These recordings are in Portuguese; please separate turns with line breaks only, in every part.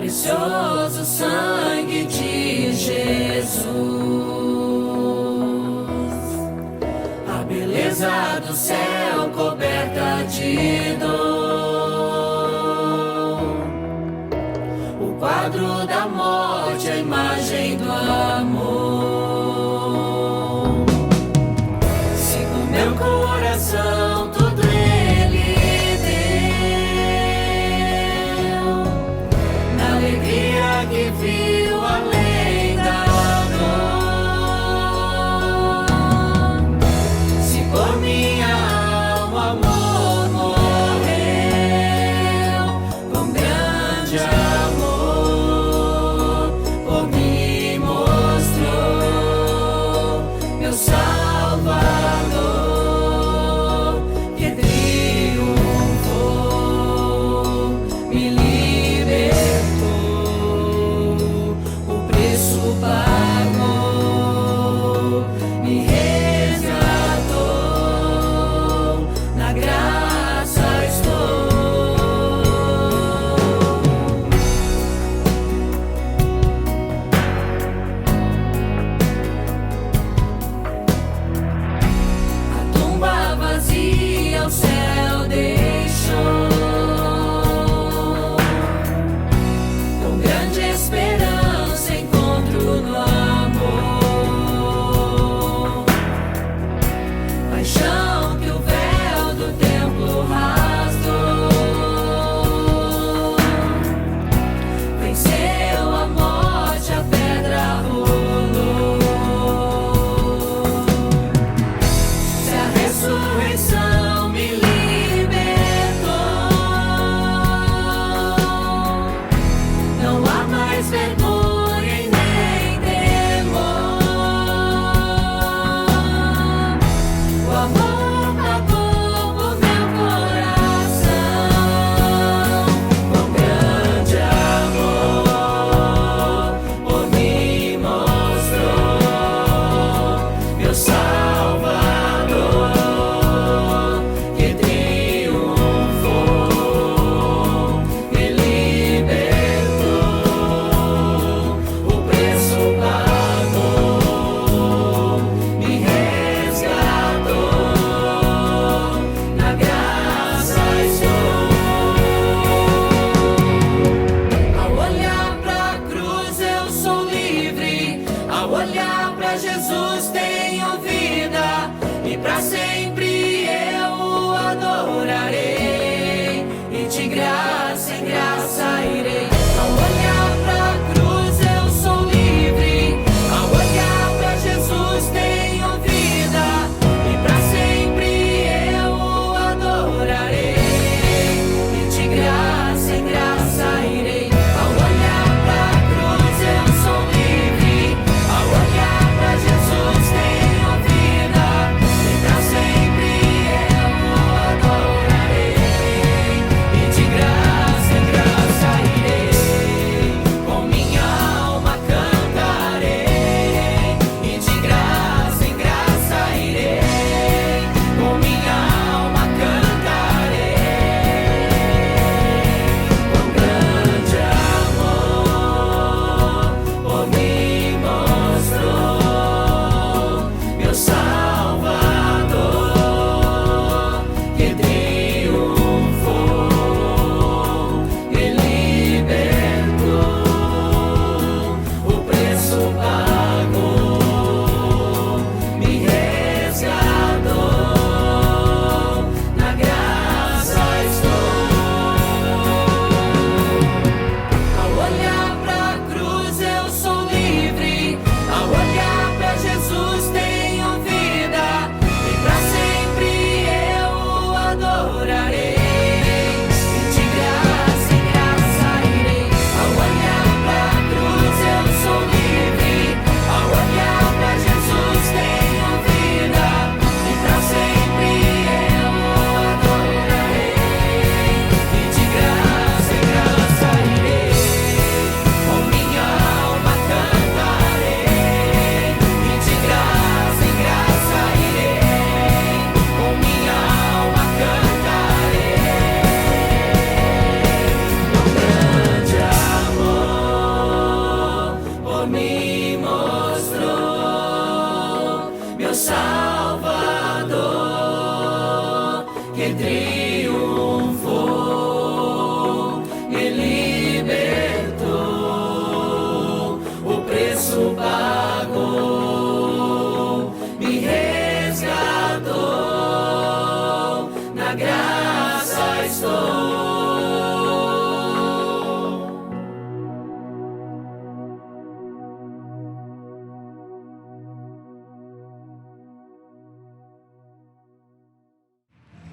precioso sangue de Jesus, a beleza do céu coberta de dor, o quadro da morte, a imagem do amor. Sigo meu coração, tudo ele deu, na alegria que viu além da dor. Se por minha alma amor morreu, com grande amor por mim mostrou meu Salvador, que triunfou, me libertou, o preço pagou, me resgatou, na graça estou. A tumba vazia o céu deixou, com grande esperança encontro no amor. Paixão que o véu do templo rasgou, venceu a morte, a pedra rolou. Se a ressurreição me libertou, não há mais vergonha e nem temor. O amor pagou por meu coração, com grande amor por mim mostrou meu Salvador, que triunfou, me libertou,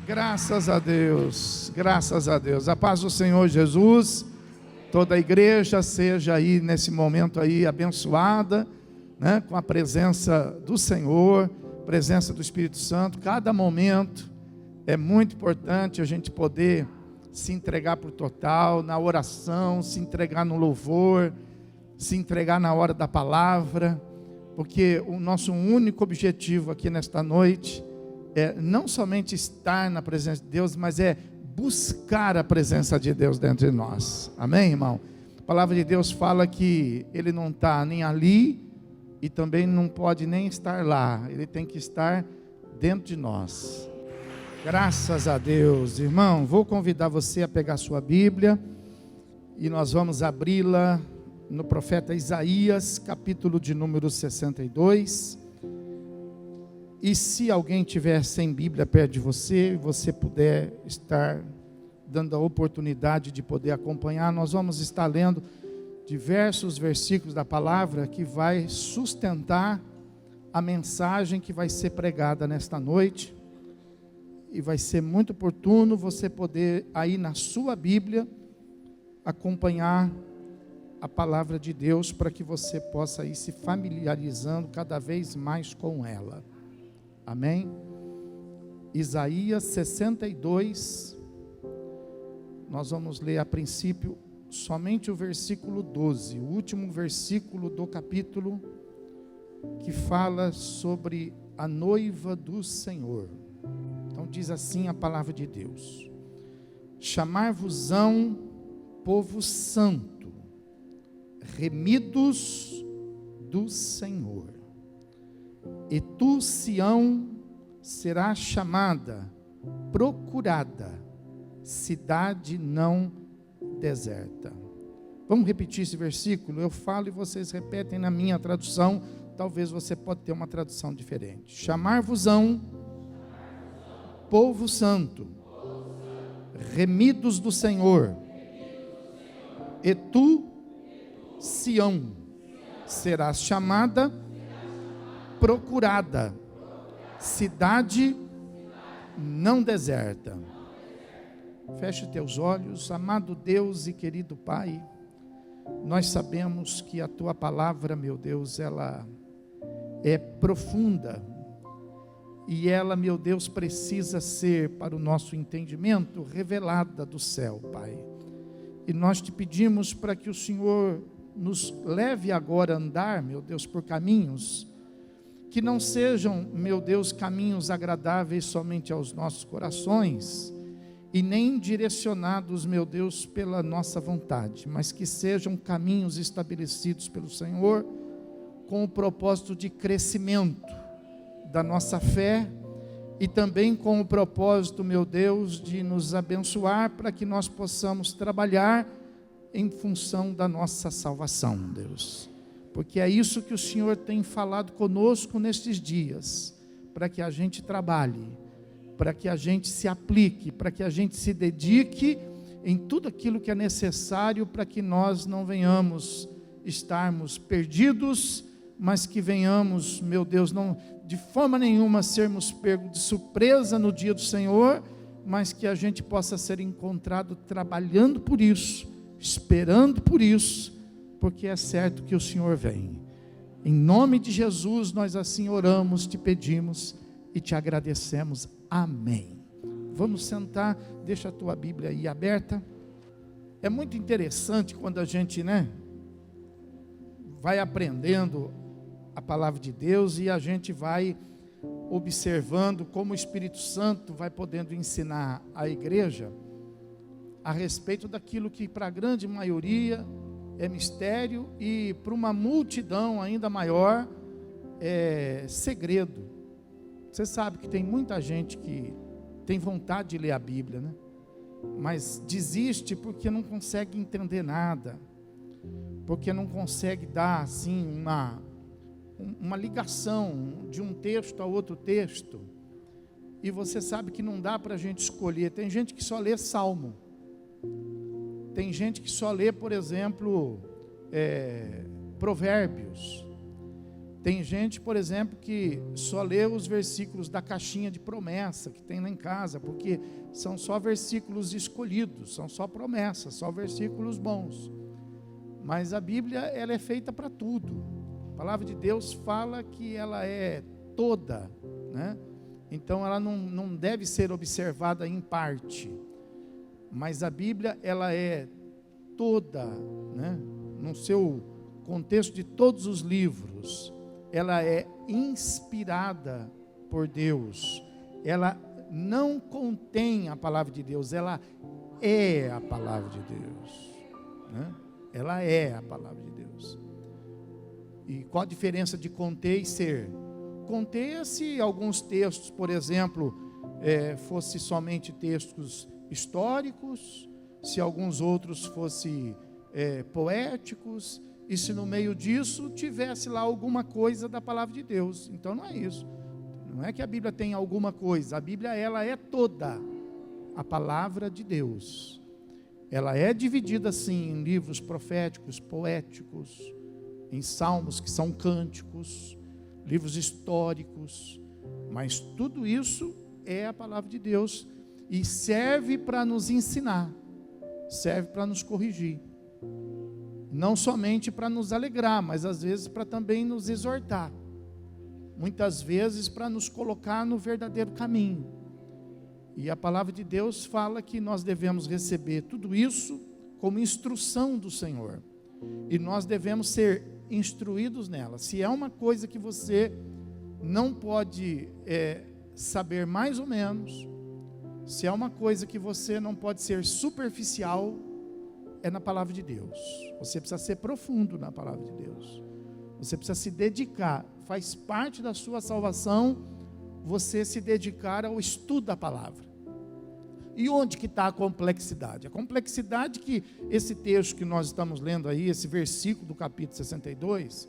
Graças a Deus, graças a Deus. A paz do Senhor Jesus, toda a igreja seja aí nesse momento aí abençoada, né, com a presença do Senhor, presença do Espírito Santo. Cada momento é muito importante a gente poder se entregar por total, na oração, se entregar no louvor, se entregar na hora da palavra, porque o nosso único objetivo aqui nesta noite é não somente estar na presença de Deus, mas é buscar a presença de Deus dentro de nós. Amém, irmão? A palavra de Deus fala que Ele não está nem ali e também não pode nem estar lá. Ele tem que estar dentro de nós. Graças a Deus, irmão. Vou convidar você a pegar sua Bíblia e nós vamos abri-la no profeta Isaías, capítulo de número 62. E se alguém tiver sem Bíblia perto de você, você puder estar dando a oportunidade de poder acompanhar, nós vamos estar lendo diversos versículos da palavra que vai sustentar a mensagem que vai ser pregada nesta noite. E vai ser muito oportuno você poder aí na sua Bíblia acompanhar a palavra de Deus, para que você possa ir se familiarizando cada vez mais com ela. Amém? Isaías 62, nós vamos ler a princípio somente o versículo 12, o último versículo do capítulo, que fala sobre a noiva do Senhor. Então diz assim a palavra de Deus: chamar-vos-ão povo santo, remidos do Senhor. E tu, Sião, serás chamada, procurada, cidade não deserta. Vamos repetir esse versículo? Eu falo e vocês repetem na minha tradução. Talvez você pode ter uma tradução diferente. Chamar-vos-ão, povo santo, remidos do Senhor. E tu, Sião, serás chamada, procurada, cidade não deserta. Feche teus olhos. Amado Deus e querido Pai, nós sabemos que a tua palavra, meu Deus, ela é profunda, e ela, meu Deus, precisa ser, para o nosso entendimento, revelada do céu, Pai. E nós te pedimos para que o Senhor nos leve agora a andar, meu Deus, por caminhos que não sejam, meu Deus, caminhos agradáveis somente aos nossos corações, e nem direcionados, meu Deus, pela nossa vontade, mas que sejam caminhos estabelecidos pelo Senhor, com o propósito de crescimento da nossa fé, e também com o propósito, meu Deus, de nos abençoar, para que nós possamos trabalhar em função da nossa salvação, Deus. Porque é isso que o Senhor tem falado conosco nestes dias, para que a gente trabalhe, para que a gente se aplique, para que a gente se dedique em tudo aquilo que é necessário, para que nós não venhamos estarmos perdidos, mas que venhamos, meu Deus, não de forma nenhuma sermos pegos de surpresa no dia do Senhor, mas que a gente possa ser encontrado trabalhando por isso, esperando por isso, porque é certo que o Senhor vem. Em nome de Jesus nós assim oramos, te pedimos e te agradecemos. Amém. Vamos sentar, deixa a tua Bíblia aí aberta. É muito interessante quando a gente, vai aprendendo a palavra de Deus, e a gente vai observando como o Espírito Santo vai podendo ensinar a igreja a respeito daquilo que para a grande maioria é mistério, e para uma multidão ainda maior é segredo. Você sabe que tem muita gente que tem vontade de ler a Bíblia, mas desiste porque não consegue entender nada, porque não consegue dar assim uma ligação de um texto a outro texto. E você sabe que não dá para a gente escolher. Tem gente que só lê Salmo, tem gente que só lê, por exemplo, Provérbios, Tem gente, por exemplo, que só lê os versículos da caixinha de promessa que tem lá em casa, porque são só versículos escolhidos, são só promessas, só versículos bons. Mas a Bíblia, ela é feita para tudo. A palavra de Deus fala que ela é toda, né? Então ela não deve ser observada em parte. Mas a Bíblia, ela é toda, né? No seu contexto de todos os livros, ela é inspirada por Deus. Ela não contém a palavra de Deus, ela é a palavra de Deus, né? Ela é a palavra de Deus. E qual a diferença de conter e ser? Conter, se alguns textos, por exemplo, fossem somente textos históricos, se alguns outros fossem poéticos, e se no meio disso tivesse lá alguma coisa da palavra de Deus. Então não é isso. Não é que a Bíblia tem alguma coisa. A Bíblia, ela é toda a palavra de Deus. Ela é dividida assim em livros proféticos, poéticos, em salmos que são cânticos, livros históricos, mas tudo isso é a palavra de Deus e serve para nos ensinar, serve para nos corrigir, não somente para nos alegrar, mas às vezes para também nos exortar, muitas vezes para nos colocar no verdadeiro caminho. E a palavra de Deus fala que nós devemos receber tudo isso como instrução do Senhor, e nós devemos ser instruídos nela. Se é uma coisa que você não pode saber mais ou menos, se é uma coisa que você não pode ser superficial, é na palavra de Deus. Você precisa ser profundo na palavra de Deus. Você precisa se dedicar. Faz parte da sua salvação você se dedicar ao estudo da palavra. E onde que está a complexidade? A complexidade que esse texto que nós estamos lendo aí, esse versículo do capítulo 62,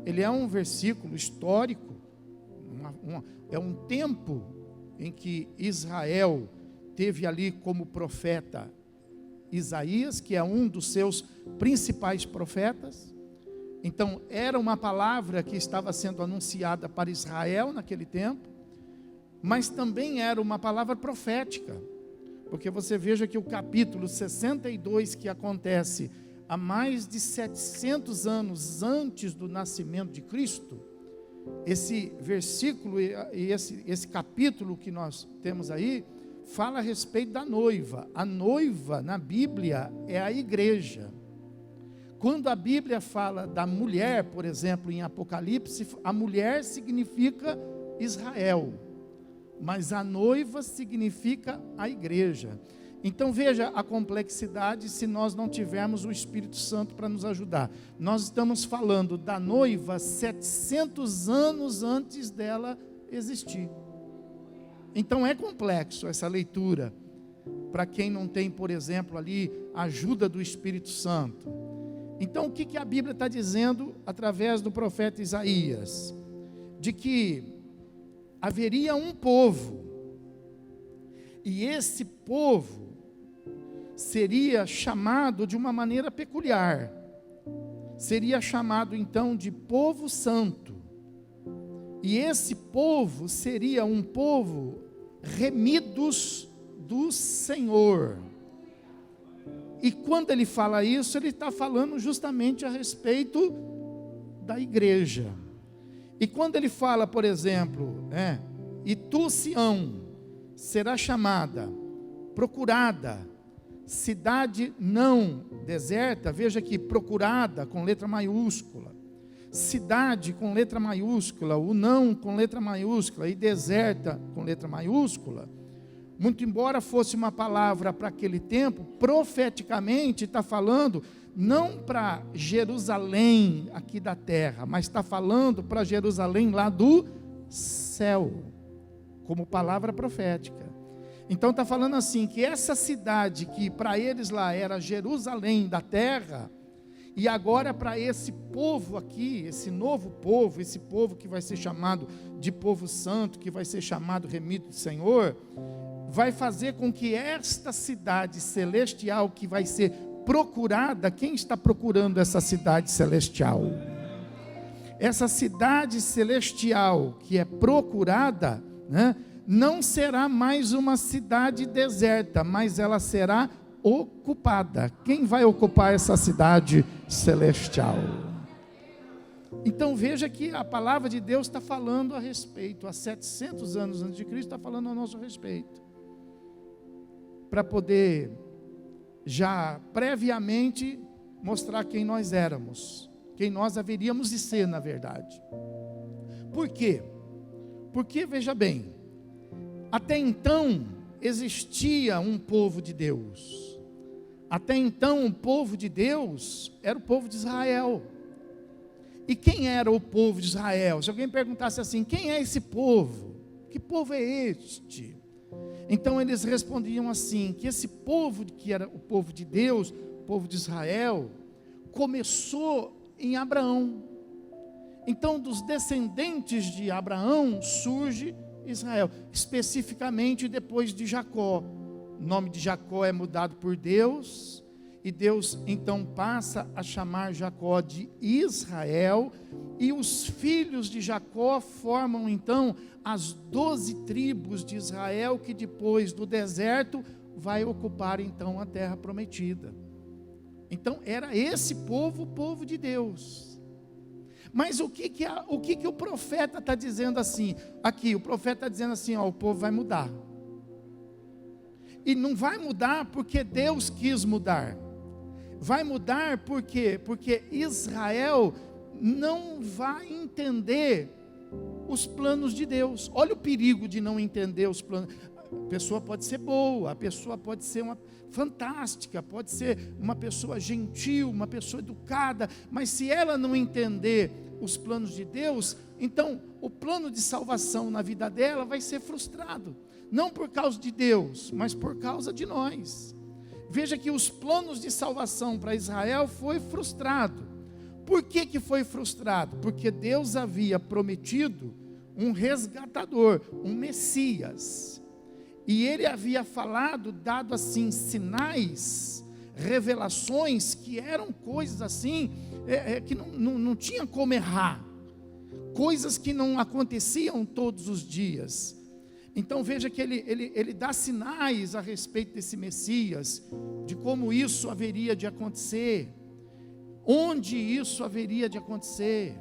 ele é um versículo histórico, é um tempo em que Israel teve ali como profeta Isaías, que é um dos seus principais profetas. Então era uma palavra que estava sendo anunciada para Israel naquele tempo, mas também era uma palavra profética, porque você veja que o capítulo 62, que acontece há mais de 700 anos antes do nascimento de Cristo, esse versículo e esse capítulo que nós temos aí, fala a respeito da noiva. A noiva na Bíblia é a igreja. Quando a Bíblia fala da mulher, por exemplo, em Apocalipse, a mulher significa Israel, mas a noiva significa a igreja. Então veja a complexidade se nós não tivermos o Espírito Santo para nos ajudar. Nós estamos falando da noiva 700 anos antes dela existir. Então é complexo essa leitura, para quem não tem, por exemplo, ali a ajuda do Espírito Santo. Então o que a Bíblia está dizendo através do profeta Isaías? De que haveria um povo, e esse povo seria chamado de uma maneira peculiar, seria chamado então de povo santo, e esse povo seria um povo remidos do Senhor. E quando ele fala isso, ele está falando justamente a respeito da igreja. E quando ele fala, por exemplo, e tu, Sião, será chamada, procurada, cidade não deserta, veja aqui, procurada com letra maiúscula, cidade com letra maiúscula, o não com letra maiúscula e deserta com letra maiúscula. Muito embora fosse uma palavra para aquele tempo, profeticamente está falando não para Jerusalém aqui da terra, mas está falando para Jerusalém lá do céu, como palavra profética. Então está falando assim, que essa cidade que para eles lá era Jerusalém da terra, e agora para esse povo aqui, esse novo povo, esse povo que vai ser chamado de povo santo, que vai ser chamado remido do Senhor, vai fazer com que esta cidade celestial que vai ser procurada, quem está procurando essa cidade celestial? essa cidade celestial que é procurada, né, não será mais uma cidade deserta, mas ela será ocupada. Quem vai ocupar essa cidade celestial? Então veja que a palavra de Deus está falando a respeito, há 700 anos antes de Cristo, está falando a nosso respeito, para poder já previamente mostrar quem nós éramos, quem nós haveríamos de ser, na verdade. Por quê? Porque, veja bem, até então existia um povo de Deus. Até então o povo de Deus era o povo de Israel. E quem era o povo de Israel? Se alguém perguntasse assim, quem é esse povo? Que povo é este? Então eles respondiam assim, que esse povo, que era o povo de Deus, o povo de Israel, começou em Abraão. Então dos descendentes de Abraão surge Israel, especificamente depois de Jacó. O nome de Jacó é mudado por Deus, e Deus então passa a chamar Jacó de Israel, e os filhos de Jacó formam então as 12 tribos de Israel, que depois do deserto vai ocupar então a terra prometida. Então era esse povo, o povo de Deus. Mas o que o profeta está dizendo assim? Aqui o profeta está dizendo assim, ó, o povo vai mudar. E não vai mudar porque Deus quis mudar. Vai mudar por quê? Porque Israel não vai entender os planos de Deus. Olha o perigo de não entender os planos. A pessoa pode ser boa, a pessoa pode ser uma fantástica, pode ser uma pessoa gentil, uma pessoa educada, mas se ela não entender os planos de Deus, então o plano de salvação na vida dela vai ser frustrado. Não por causa de Deus, mas por causa de nós. Veja que os planos de salvação para Israel foi frustrado. Por que foi frustrado? Porque Deus havia prometido um resgatador, um Messias. E ele havia falado, dado assim sinais, revelações, que eram coisas assim, que não tinha como errar. Coisas que não aconteciam todos os dias. Então veja que ele dá sinais a respeito desse Messias, de como isso haveria de acontecer, onde isso haveria de acontecer,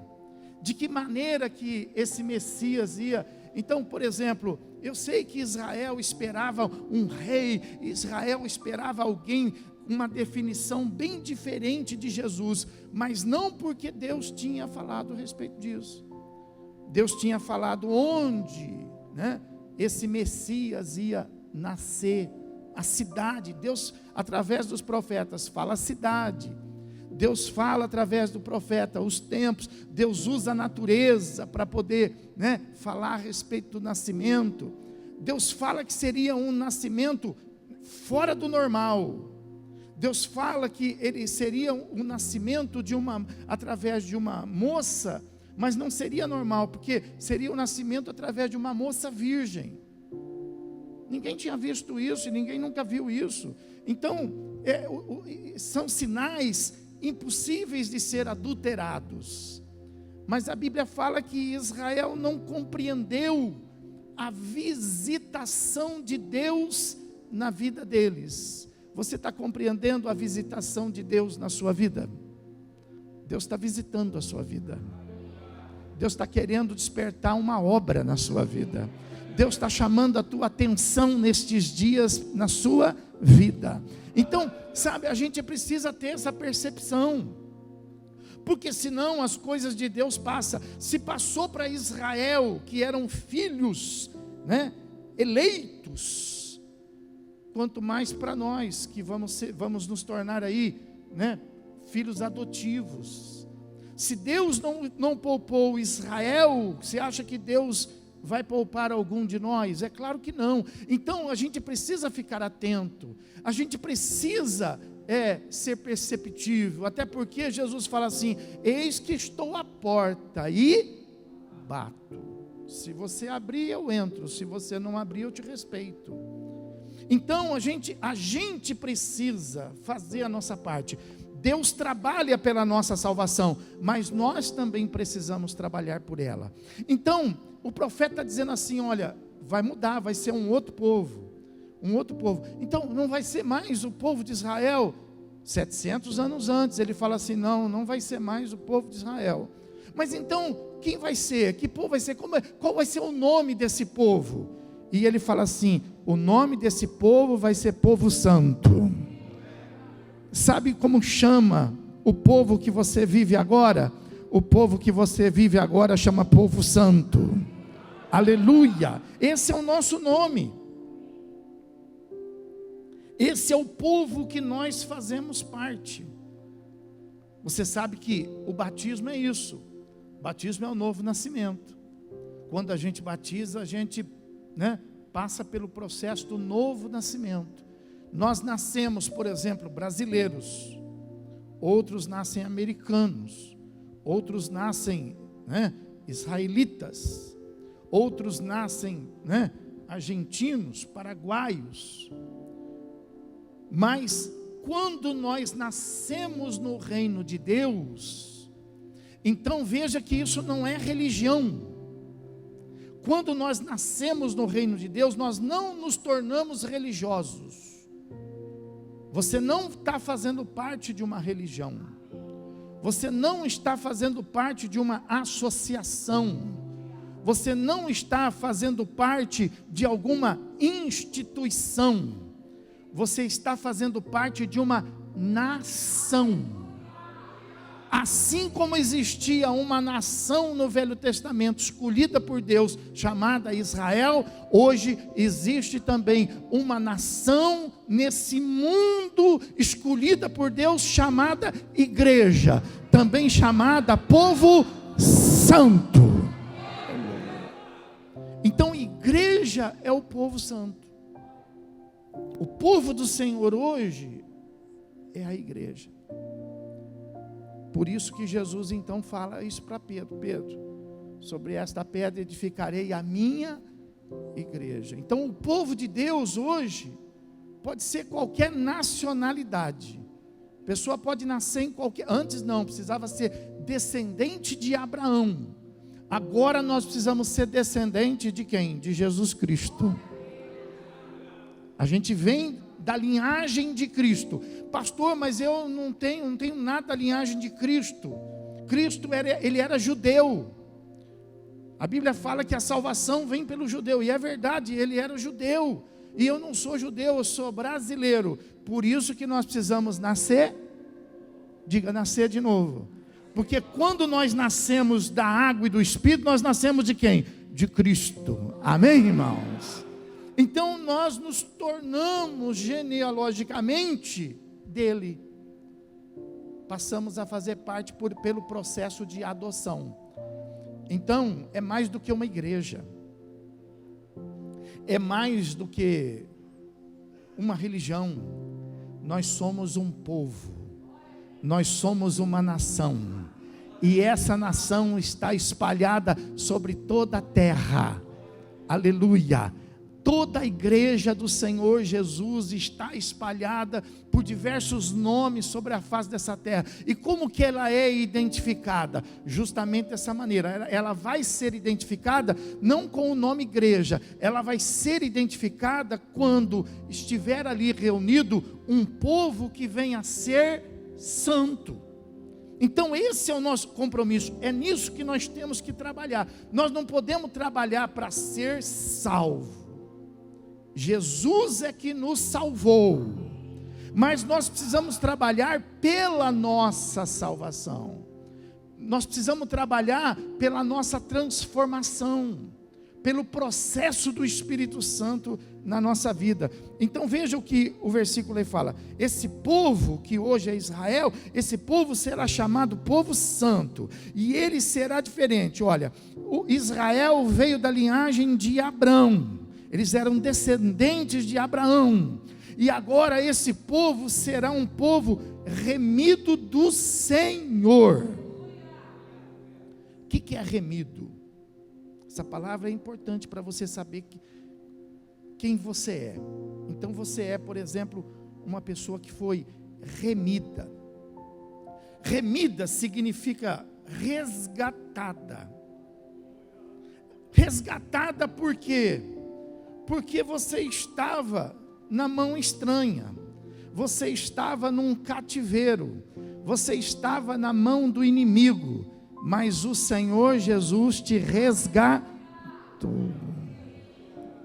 de que maneira que esse Messias ia. Então, por exemplo, eu sei que Israel esperava um rei, Israel esperava alguém, uma definição bem diferente de Jesus, mas não porque Deus tinha falado a respeito disso. Deus tinha falado onde, né, esse Messias ia nascer, a cidade. Deus, através dos profetas, fala a cidade. Deus fala através do profeta os tempos. Deus usa a natureza para poder, né, falar a respeito do nascimento. Deus fala que seria um nascimento fora do normal. Deus fala que ele seria um nascimento através de uma moça, mas não seria normal, porque seria o nascimento através de uma moça virgem. Ninguém tinha visto isso, e ninguém nunca viu isso. Então, são sinais impossíveis de ser adulterados. Mas a Bíblia fala que Israel não compreendeu a visitação de Deus na vida deles. Você está compreendendo a visitação de Deus na sua vida? Deus está visitando a sua vida. Deus está querendo despertar uma obra na sua vida. Deus está chamando a tua atenção nestes dias na sua vida. Então, sabe, a gente precisa ter essa percepção, porque senão as coisas de Deus passam. Se passou para Israel, que eram filhos, né, eleitos, quanto mais para nós, que vamos nos tornar aí, né, filhos adotivos. Se Deus não poupou Israel, você acha que Deus vai poupar algum de nós? É claro que não. Então a gente precisa ficar atento, a gente precisa ser perceptível, até porque Jesus fala assim: eis que estou à porta e bato. Se você abrir, eu entro. Se você não abrir, eu te respeito. Então a gente precisa fazer a nossa parte. Deus trabalha pela nossa salvação, mas nós também precisamos trabalhar por ela. Então, o profeta está dizendo assim, olha, vai mudar, vai ser um outro povo. Então, não vai ser mais o povo de Israel. 700 anos antes, ele fala assim, não vai ser mais o povo de Israel. Mas então, quem vai ser? Que povo vai ser? Qual vai ser o nome desse povo? E ele fala assim, o nome desse povo vai ser povo santo. Sabe como chama o povo que você vive agora? O povo que você vive agora chama povo santo. Aleluia! Esse é o nosso nome. Esse é o povo que nós fazemos parte. Você sabe que o batismo é isso. O batismo é o novo nascimento. Quando a gente batiza, a gente, passa pelo processo do novo nascimento. Nós nascemos, por exemplo, brasileiros. Outros nascem americanos. Outros nascem, israelitas. Outros nascem, argentinos, paraguaios. Mas quando nós nascemos no reino de Deus, então veja que isso não é religião. Quando nós nascemos no reino de Deus, nós não nos tornamos religiosos. Você não está fazendo parte de uma religião. Você não está fazendo parte de uma associação. Você não está fazendo parte de alguma instituição. Você está fazendo parte de uma nação. Assim como existia uma nação no Velho Testamento, escolhida por Deus, chamada Israel, hoje existe também uma nação nesse mundo, escolhida por Deus, chamada igreja, também chamada povo santo. Então, igreja é o povo santo. O povo do Senhor hoje é a igreja. Por isso que Jesus então fala isso para Pedro. Pedro, sobre esta pedra edificarei a minha igreja. Então o povo de Deus hoje pode ser qualquer nacionalidade. A pessoa pode nascer em qualquer... Antes não, precisava ser descendente de Abraão. Agora nós precisamos ser descendente de quem? De Jesus Cristo. A gente vem da linhagem de Cristo. Pastor, mas eu não tenho nada da linhagem de Cristo. Cristo ele era judeu. A Bíblia fala que a salvação vem pelo judeu. E é verdade, ele era judeu. E eu não sou judeu, eu sou brasileiro. Por isso que nós precisamos nascer. Diga, nascer de novo. Porque quando nós nascemos da água e do Espírito, nós nascemos de quem? De Cristo. Amém, irmãos? Então nós nos tornamos genealogicamente dele. Passamos a fazer parte pelo processo de adoção. Então é mais do que uma igreja. É mais do que uma religião. Nós somos um povo. Nós somos uma nação. E essa nação está espalhada sobre toda a terra. Aleluia. Toda a igreja do Senhor Jesus está espalhada por diversos nomes sobre a face dessa terra. E como que ela é identificada? Justamente dessa maneira. Ela vai ser identificada não com o nome igreja. Ela vai ser identificada quando estiver ali reunido um povo que venha a ser santo. Então esse é o nosso compromisso. É nisso que nós temos que trabalhar. Nós não podemos trabalhar para ser salvo. Jesus é que nos salvou, mas nós precisamos trabalhar pela nossa salvação. Nós precisamos trabalhar pela nossa transformação, pelo processo do Espírito Santo na nossa vida. Então veja o que o versículo aí fala. Esse povo que hoje é Israel, esse povo será chamado povo santo, e ele será diferente. Olha, o Israel veio da linhagem de Abrão. Eles eram descendentes de Abraão. E agora esse povo será um povo remido do Senhor. O que é remido? Essa palavra é importante para você saber quem você é. Então você é, por exemplo, uma pessoa que foi remida. Remida significa resgatada. Resgatada por quê? Porque você estava na mão estranha, você estava num cativeiro, você estava na mão do inimigo, mas o Senhor Jesus te resgatou.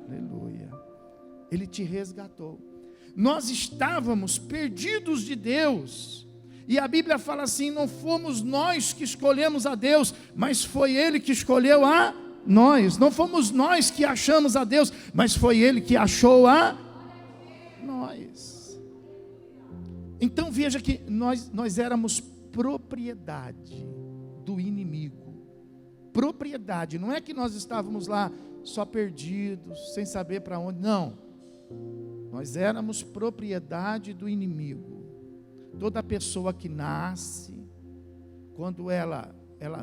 Aleluia. Ele te resgatou. Nós estávamos perdidos de Deus, e a Bíblia fala assim: não fomos nós que escolhemos a Deus, mas foi Ele que escolheu a nós. Não fomos nós que achamos a Deus, mas foi Ele que achou a nós. Então veja que nós éramos propriedade do inimigo. Propriedade, não é que nós estávamos lá só perdidos, sem saber para onde, não. Nós éramos propriedade do inimigo. Toda pessoa que nasce, quando ela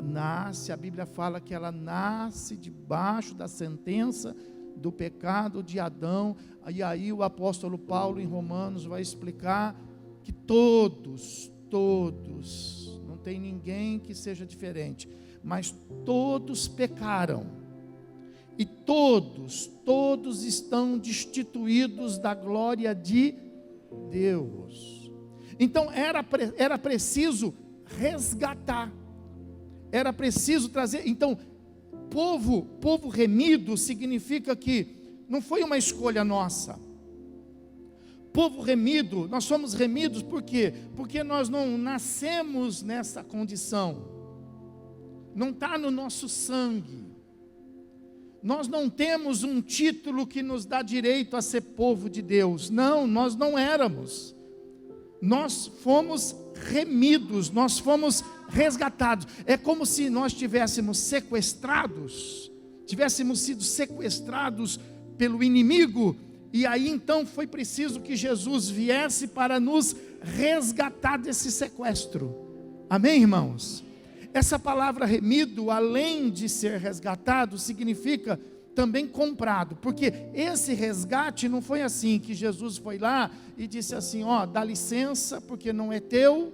nasce, a Bíblia fala que ela nasce debaixo da sentença do pecado de Adão. E aí o apóstolo Paulo em Romanos vai explicar que todos, não tem ninguém que seja diferente, mas todos pecaram, e todos estão destituídos da glória de Deus. Então era preciso resgatar, era preciso trazer. Então, povo remido significa que não foi uma escolha nossa. Povo remido, nós somos remidos por quê? Porque nós não nascemos nessa condição, não está no nosso sangue. Nós não temos um título que nos dá direito a ser povo de Deus. Não, nós não éramos. Nós fomos remidos, nós fomos resgatados. É como se nós tivéssemos sido sequestrados pelo inimigo. E aí então foi preciso que Jesus viesse para nos resgatar desse sequestro. Amém, irmãos? Essa palavra remido, além de ser resgatado, significa também comprado. Porque esse resgate não foi assim que Jesus foi lá e disse assim: ó, dá licença porque não é teu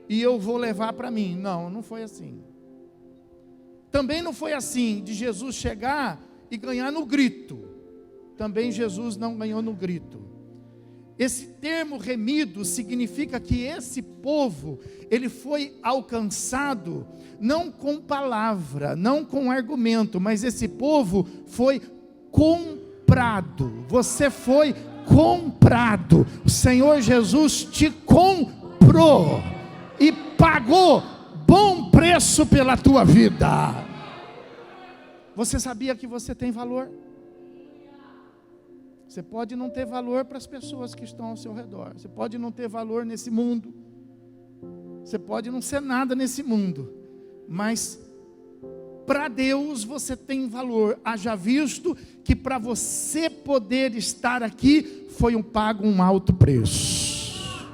e eu vou levar para mim. Não, não foi assim. Também não foi assim de Jesus chegar e ganhar no grito. Também Jesus não ganhou no grito. Esse termo remido significa que esse povo, ele foi alcançado não com palavra, não com argumento, mas esse povo foi comprado. Você foi comprado. O Senhor Jesus te comprou e pagou bom preço pela tua vida. Você sabia que você tem valor? Você pode não ter valor para as pessoas que estão ao seu redor. Você pode não ter valor nesse mundo. Você pode não ser nada nesse mundo. Mas para Deus você tem valor. Haja visto que para você poder estar aqui foi pago um alto preço.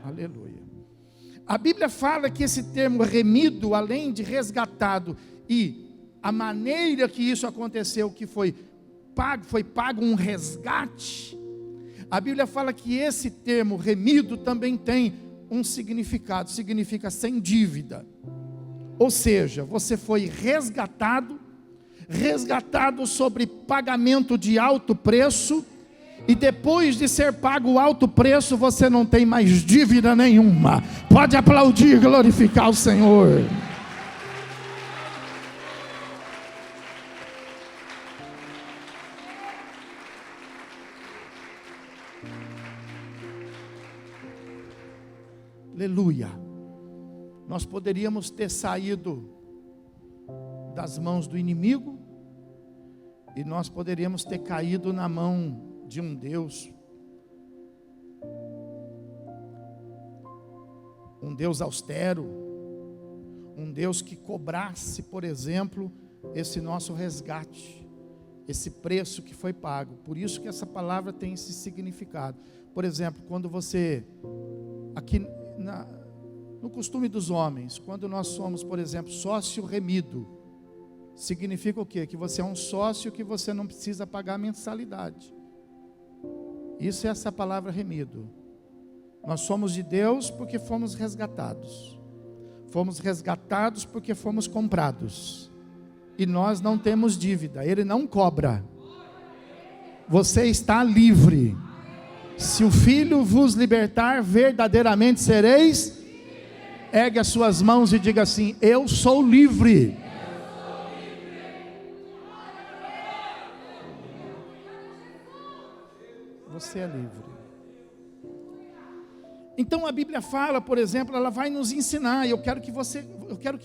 Aleluia. A Bíblia fala que esse termo remido, além de resgatado, e a maneira que isso aconteceu, que foi pago um resgate. A Bíblia fala que esse termo remido também tem um significado, significa sem dívida. Ou seja, você foi resgatado sobre pagamento de alto preço, e depois de ser pago o alto preço, você não tem mais dívida nenhuma. Pode aplaudir e glorificar o Senhor. Aleluia. Nós poderíamos ter saído das mãos do inimigo, e nós poderíamos ter caído na mão de um Deus austero, um Deus que cobrasse, por exemplo, esse nosso resgate, esse preço que foi pago. Por isso que essa palavra tem esse significado. Por exemplo, quando você, aqui no costume dos homens, quando nós somos, por exemplo, sócio remido, significa o quê? Que você é um sócio que você não precisa pagar mensalidade. Isso é essa palavra remido. Nós somos de Deus porque fomos resgatados. Fomos resgatados porque fomos comprados. E nós não temos dívida, Ele não cobra. Você está livre. Se o Filho vos libertar, verdadeiramente sereis. Ergue as suas mãos e diga assim: eu sou livre. Você é livre. Então a Bíblia fala, por exemplo, ela vai nos ensinar. Eu quero que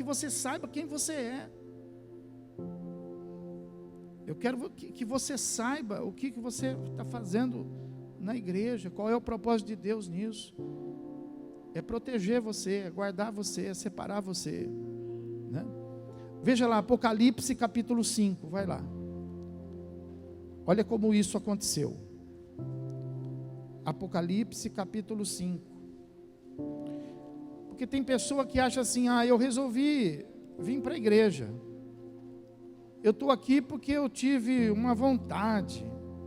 você saiba quem você é. Eu quero que você saiba o que você está fazendo na igreja, qual é o propósito de Deus nisso. É proteger você, é guardar você, é separar você, né? Veja lá, Apocalipse capítulo 5, vai lá. Olha como isso aconteceu. Apocalipse capítulo 5. Porque tem pessoa que acha assim: eu resolvi vir para a igreja. Eu estou aqui porque eu tive uma vontade.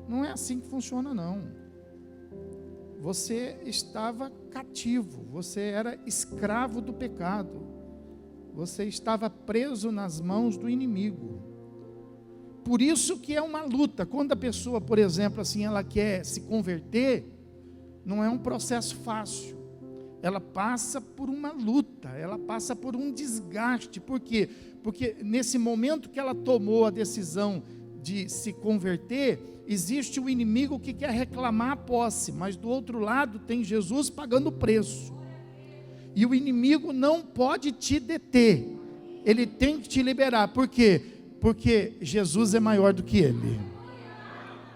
Não é assim que funciona, não. Você estava cativo, você era escravo do pecado, você estava preso nas mãos do inimigo. Por isso que é uma luta. Quando a pessoa, por exemplo, assim, ela quer se converter, não é um processo fácil. Ela passa por uma luta, ela passa por um desgaste. Por quê? Porque nesse momento que ela tomou a decisão de se converter, existe o inimigo que quer reclamar a posse, mas do outro lado tem Jesus pagando o preço. E o inimigo não pode te deter, ele tem que te liberar. Por quê? Porque Jesus é maior do que ele.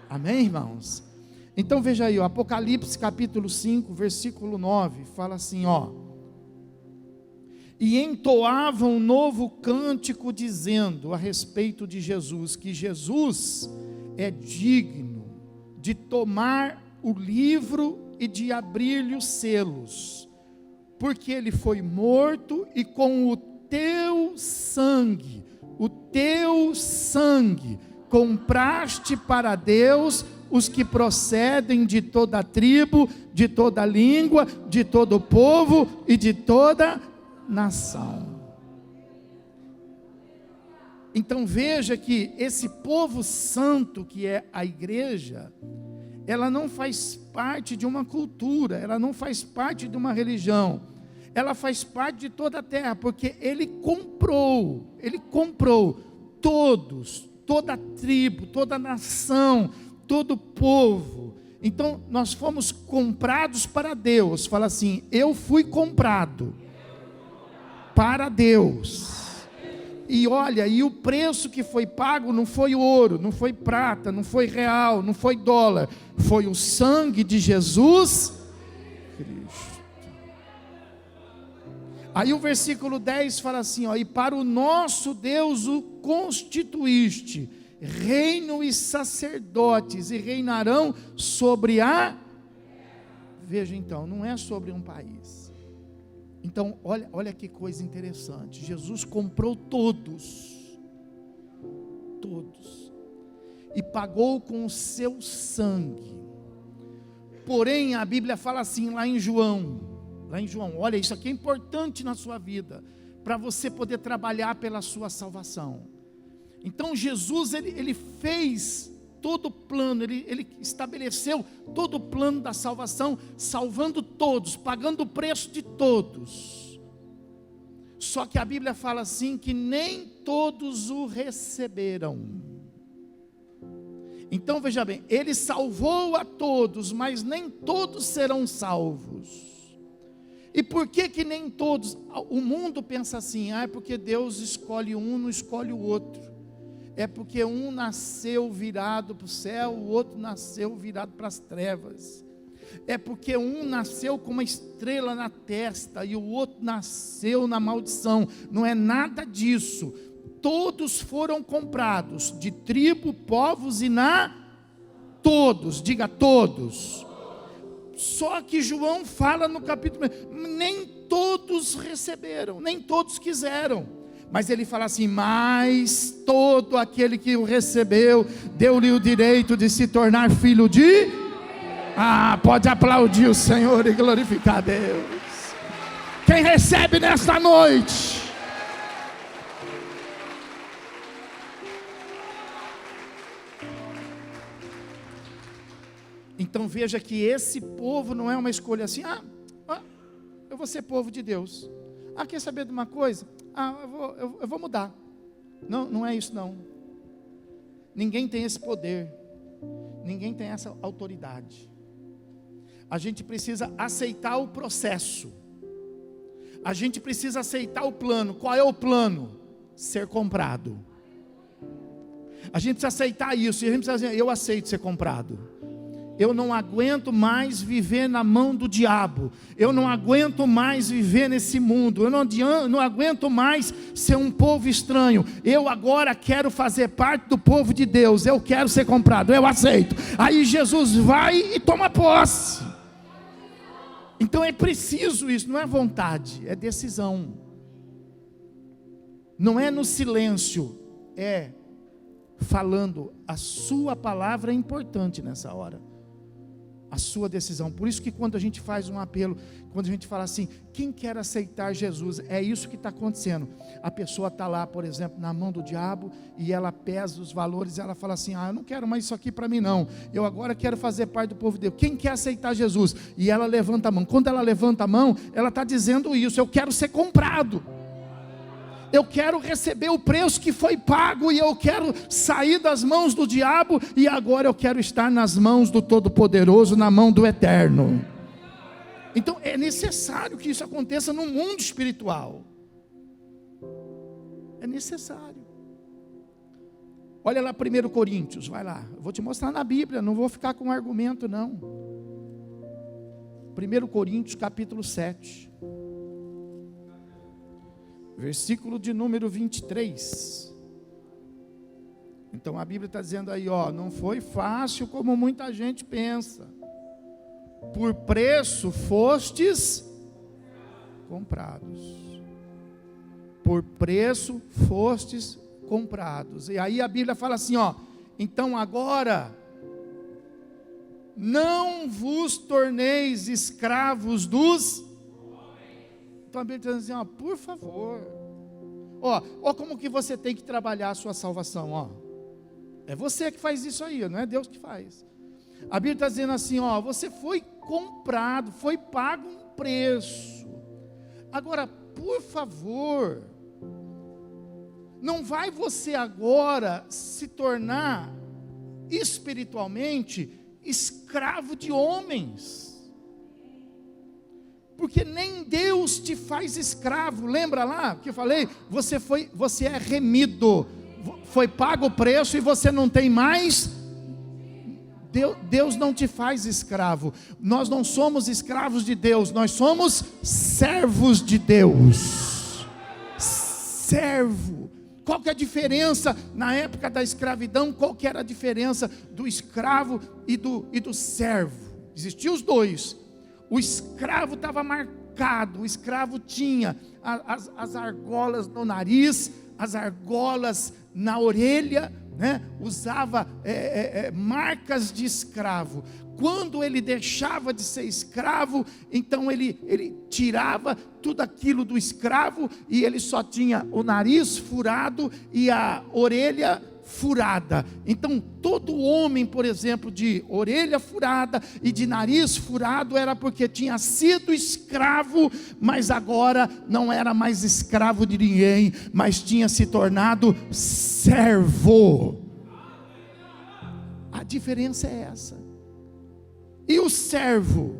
Amém, irmãos? Então veja aí, Apocalipse capítulo 5, versículo 9, fala assim, e entoavam um novo cântico dizendo a respeito de Jesus, que Jesus é digno de tomar o livro e de abrir-lhe os selos, porque ele foi morto e com o teu sangue, compraste para Deus os que procedem de toda tribo, de toda língua, de todo povo e de toda nação. Então veja que esse povo santo que é a igreja, ela não faz parte de uma cultura, ela não faz parte de uma religião, ela faz parte de toda a terra, porque ele comprou todos, toda a tribo, toda a nação, todo o povo. Então nós fomos comprados para Deus. Fala assim: eu fui comprado para Deus. E olha, e o preço que foi pago não foi ouro, não foi prata, não foi real, não foi dólar, foi o sangue de Jesus Cristo. Aí o versículo 10 fala assim, e para o nosso Deus o constituíste reino e sacerdotes, e reinarão sobre a... Veja então, não é sobre um país. Então, olha que coisa interessante. Jesus comprou todos, e pagou com o seu sangue. Porém, a Bíblia fala assim lá em João, olha, isso aqui é importante na sua vida, para você poder trabalhar pela sua salvação. Então Jesus, ele fez todo o plano, ele estabeleceu todo o plano da salvação, salvando todos, pagando o preço de todos. Só que a Bíblia fala assim, que nem todos o receberam. Então veja bem, ele salvou a todos, mas nem todos serão salvos. E por que nem todos? O mundo pensa assim, é porque Deus escolhe um, não escolhe o outro. É porque um nasceu virado para o céu, o outro nasceu virado para as trevas. É porque um nasceu com uma estrela na testa e o outro nasceu na maldição. Não é nada disso. Todos foram comprados, de tribo, povos todos, diga todos. Só que João fala no capítulo, nem todos receberam, nem todos quiseram. Mas ele fala assim, mas todo aquele que o recebeu, deu-lhe o direito de se tornar filho de... pode aplaudir o Senhor e glorificar a Deus. quem recebe nesta noite. Então veja que esse povo não é uma escolha assim, eu vou ser povo de Deus. Quer saber de uma coisa? Eu vou mudar. Não, não é isso não. Ninguém tem esse poder. Ninguém tem essa autoridade. A gente precisa aceitar o processo. A gente precisa aceitar o plano. Qual é o plano? Ser comprado. A gente precisa aceitar isso. E a gente precisa dizer, eu aceito ser comprado. Eu não aguento mais viver na mão do diabo. Eu não aguento mais viver nesse mundo. Eu não aguento mais ser um povo estranho. Eu agora quero fazer parte do povo de Deus. Eu quero ser comprado. Eu aceito. Aí Jesus vai e toma posse. Então é preciso isso. Não é vontade, é decisão. Não é no silêncio. É falando. A sua palavra é importante nessa hora. A sua decisão. Por isso que quando a gente faz um apelo, quando a gente fala assim, quem quer aceitar Jesus, é isso que está acontecendo. A pessoa está lá, por exemplo, na mão do diabo, e ela pesa os valores, e ela fala assim, eu não quero mais isso aqui para mim não, eu agora quero fazer parte do povo de Deus. Quem quer aceitar Jesus? E ela levanta a mão. Quando ela levanta a mão, ela está dizendo isso, eu quero ser comprado. Eu quero receber o preço que foi pago, e eu quero sair das mãos do diabo, e agora eu quero estar nas mãos do Todo-Poderoso, na mão do Eterno. Então é necessário que isso aconteça no mundo espiritual. É necessário. Olha lá 1 Coríntios, vai lá. Eu vou te mostrar na Bíblia, não vou ficar com argumento não. 1 Coríntios capítulo 7. Versículo de número 23. Então a Bíblia está dizendo aí, não foi fácil como muita gente pensa. Por preço fostes comprados. Por preço fostes comprados. E aí a Bíblia fala assim, então agora não vos torneis escravos dos. Então a Bíblia está dizendo assim, por favor. Como que você tem que trabalhar a sua salvação, É você que faz isso aí, não é Deus que faz. A Bíblia está dizendo assim, você foi comprado, foi pago um preço. Agora, por favor, não vai você agora se tornar espiritualmente escravo de homens. Porque nem Deus te faz escravo. Lembra lá que eu falei? Você é remido. Foi pago o preço e você não tem mais. Deus não te faz escravo. Nós não somos escravos de Deus. Nós somos servos de Deus. Servo. Qual que é a diferença na época da escravidão? Qual que era a diferença do escravo e do servo? Existiam os dois. O escravo estava marcado, o escravo tinha as argolas no nariz, as argolas na orelha, usava marcas de escravo. Quando ele deixava de ser escravo, então ele tirava tudo aquilo do escravo, e ele só tinha o nariz furado e a orelha furada. Então todo homem, por exemplo, de orelha furada e de nariz furado, era porque tinha sido escravo, mas agora não era mais escravo de ninguém, mas tinha se tornado servo. A diferença é essa. E o servo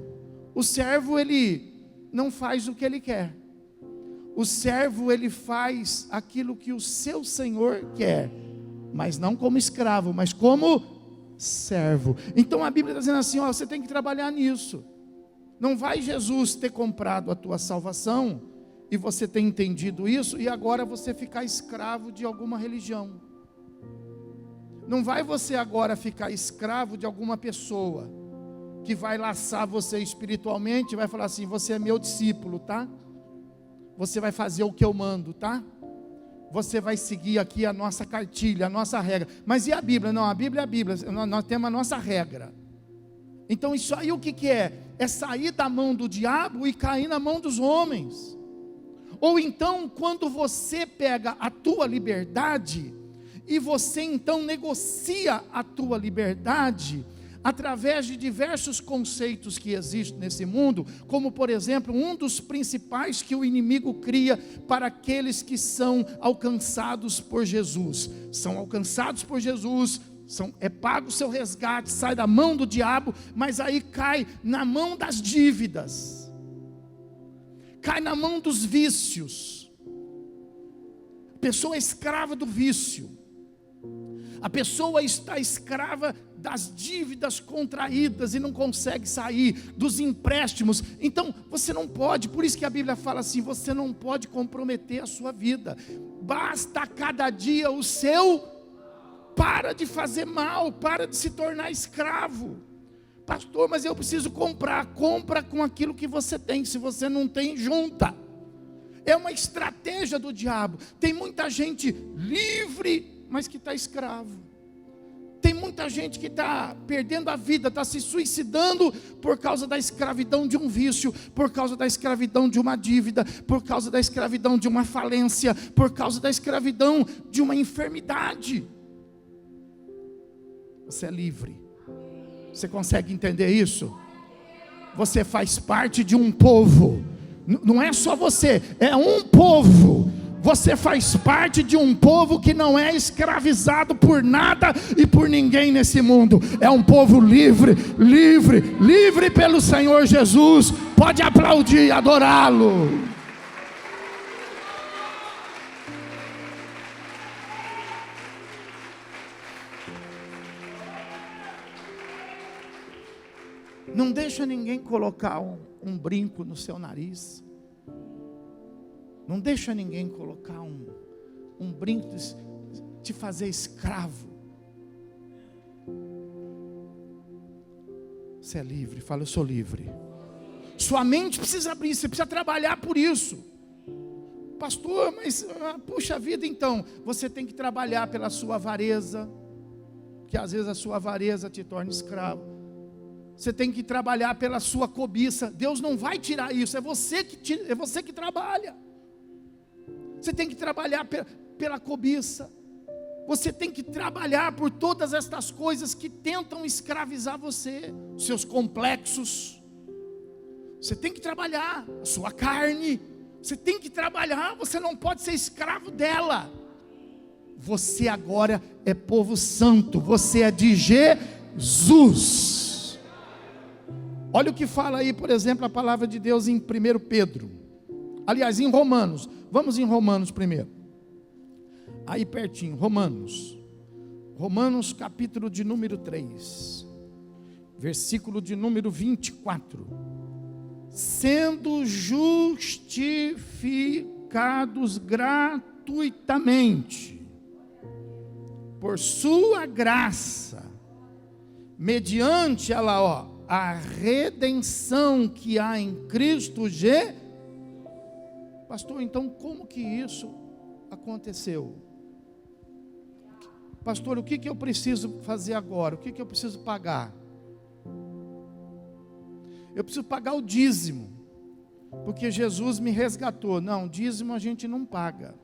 ele não faz o que ele quer. O servo ele faz aquilo que o seu senhor quer, mas não como escravo, mas como servo. Então a Bíblia está dizendo assim, você tem que trabalhar nisso. Não vai Jesus ter comprado a tua salvação, e você tem entendido isso, e agora você ficar escravo de alguma religião. Não vai você agora ficar escravo de alguma pessoa, que vai laçar você espiritualmente, vai falar assim, você é meu discípulo, tá? Você vai fazer o que eu mando, tá? Você vai seguir aqui a nossa cartilha, a nossa regra. Mas e a Bíblia? Não, a Bíblia é a Bíblia. Nós temos a nossa regra. Então isso aí o que é? É sair da mão do diabo e cair na mão dos homens. Ou então, quando você pega a tua liberdade e você então negocia a tua liberdade através de diversos conceitos que existem nesse mundo, como por exemplo, um dos principais que o inimigo cria para aqueles que são alcançados por Jesus. São alcançados por Jesus, é pago o seu resgate, sai da mão do diabo, mas aí cai na mão das dívidas, cai na mão dos vícios. A pessoa é escrava do vício. A pessoa está escrava das dívidas contraídas e não consegue sair, dos empréstimos. Então você não pode, por isso que a Bíblia fala assim, você não pode comprometer a sua vida. Basta cada dia o seu, para de fazer mal, para de se tornar escravo. Pastor, mas eu preciso comprar. Compra com aquilo que você tem. Se você não tem, junta. É uma estratégia do diabo. Tem muita gente livre, mas que está escravo. Tem muita gente que está perdendo a vida, está se suicidando por causa da escravidão de um vício, por causa da escravidão de uma dívida, por causa da escravidão de uma falência, por causa da escravidão de uma enfermidade. Você é livre. Você consegue entender isso? Você faz parte de um povo. Não é só você, é um povo. Você faz parte de um povo que não é escravizado por nada e por ninguém nesse mundo. É um povo livre, livre, livre pelo Senhor Jesus. Pode aplaudir e adorá-lo. Não deixa ninguém colocar um brinco no seu nariz. Não deixa ninguém colocar um brinco, te fazer escravo. Você é livre, fala, eu sou livre. Sua mente precisa abrir, você precisa trabalhar por isso. Pastor, mas puxa vida, então, você tem que trabalhar pela sua avareza, que às vezes a sua avareza te torna escravo. Você tem que trabalhar pela sua cobiça. Deus não vai tirar isso, é você que trabalha. Você tem que trabalhar pela cobiça. Você tem que trabalhar por todas estas coisas que tentam escravizar você. Seus complexos. Você tem que trabalhar a sua carne. Você tem que trabalhar. Você não pode ser escravo dela. Você agora é povo santo. Você é de Jesus. Olha o que fala aí, por exemplo, a palavra de Deus em 1 Pedro. Aliás, em Romanos. Vamos em Romanos primeiro. Aí pertinho, Romanos. Romanos capítulo de número 3. Versículo de número 24. Sendo justificados gratuitamente, por sua graça, mediante ela, a redenção que há em Cristo Jesus. Pastor, então como que isso aconteceu? Pastor, o que eu preciso fazer agora? O que eu preciso pagar? Eu preciso pagar o dízimo, porque Jesus me resgatou. Não, dízimo a gente não paga.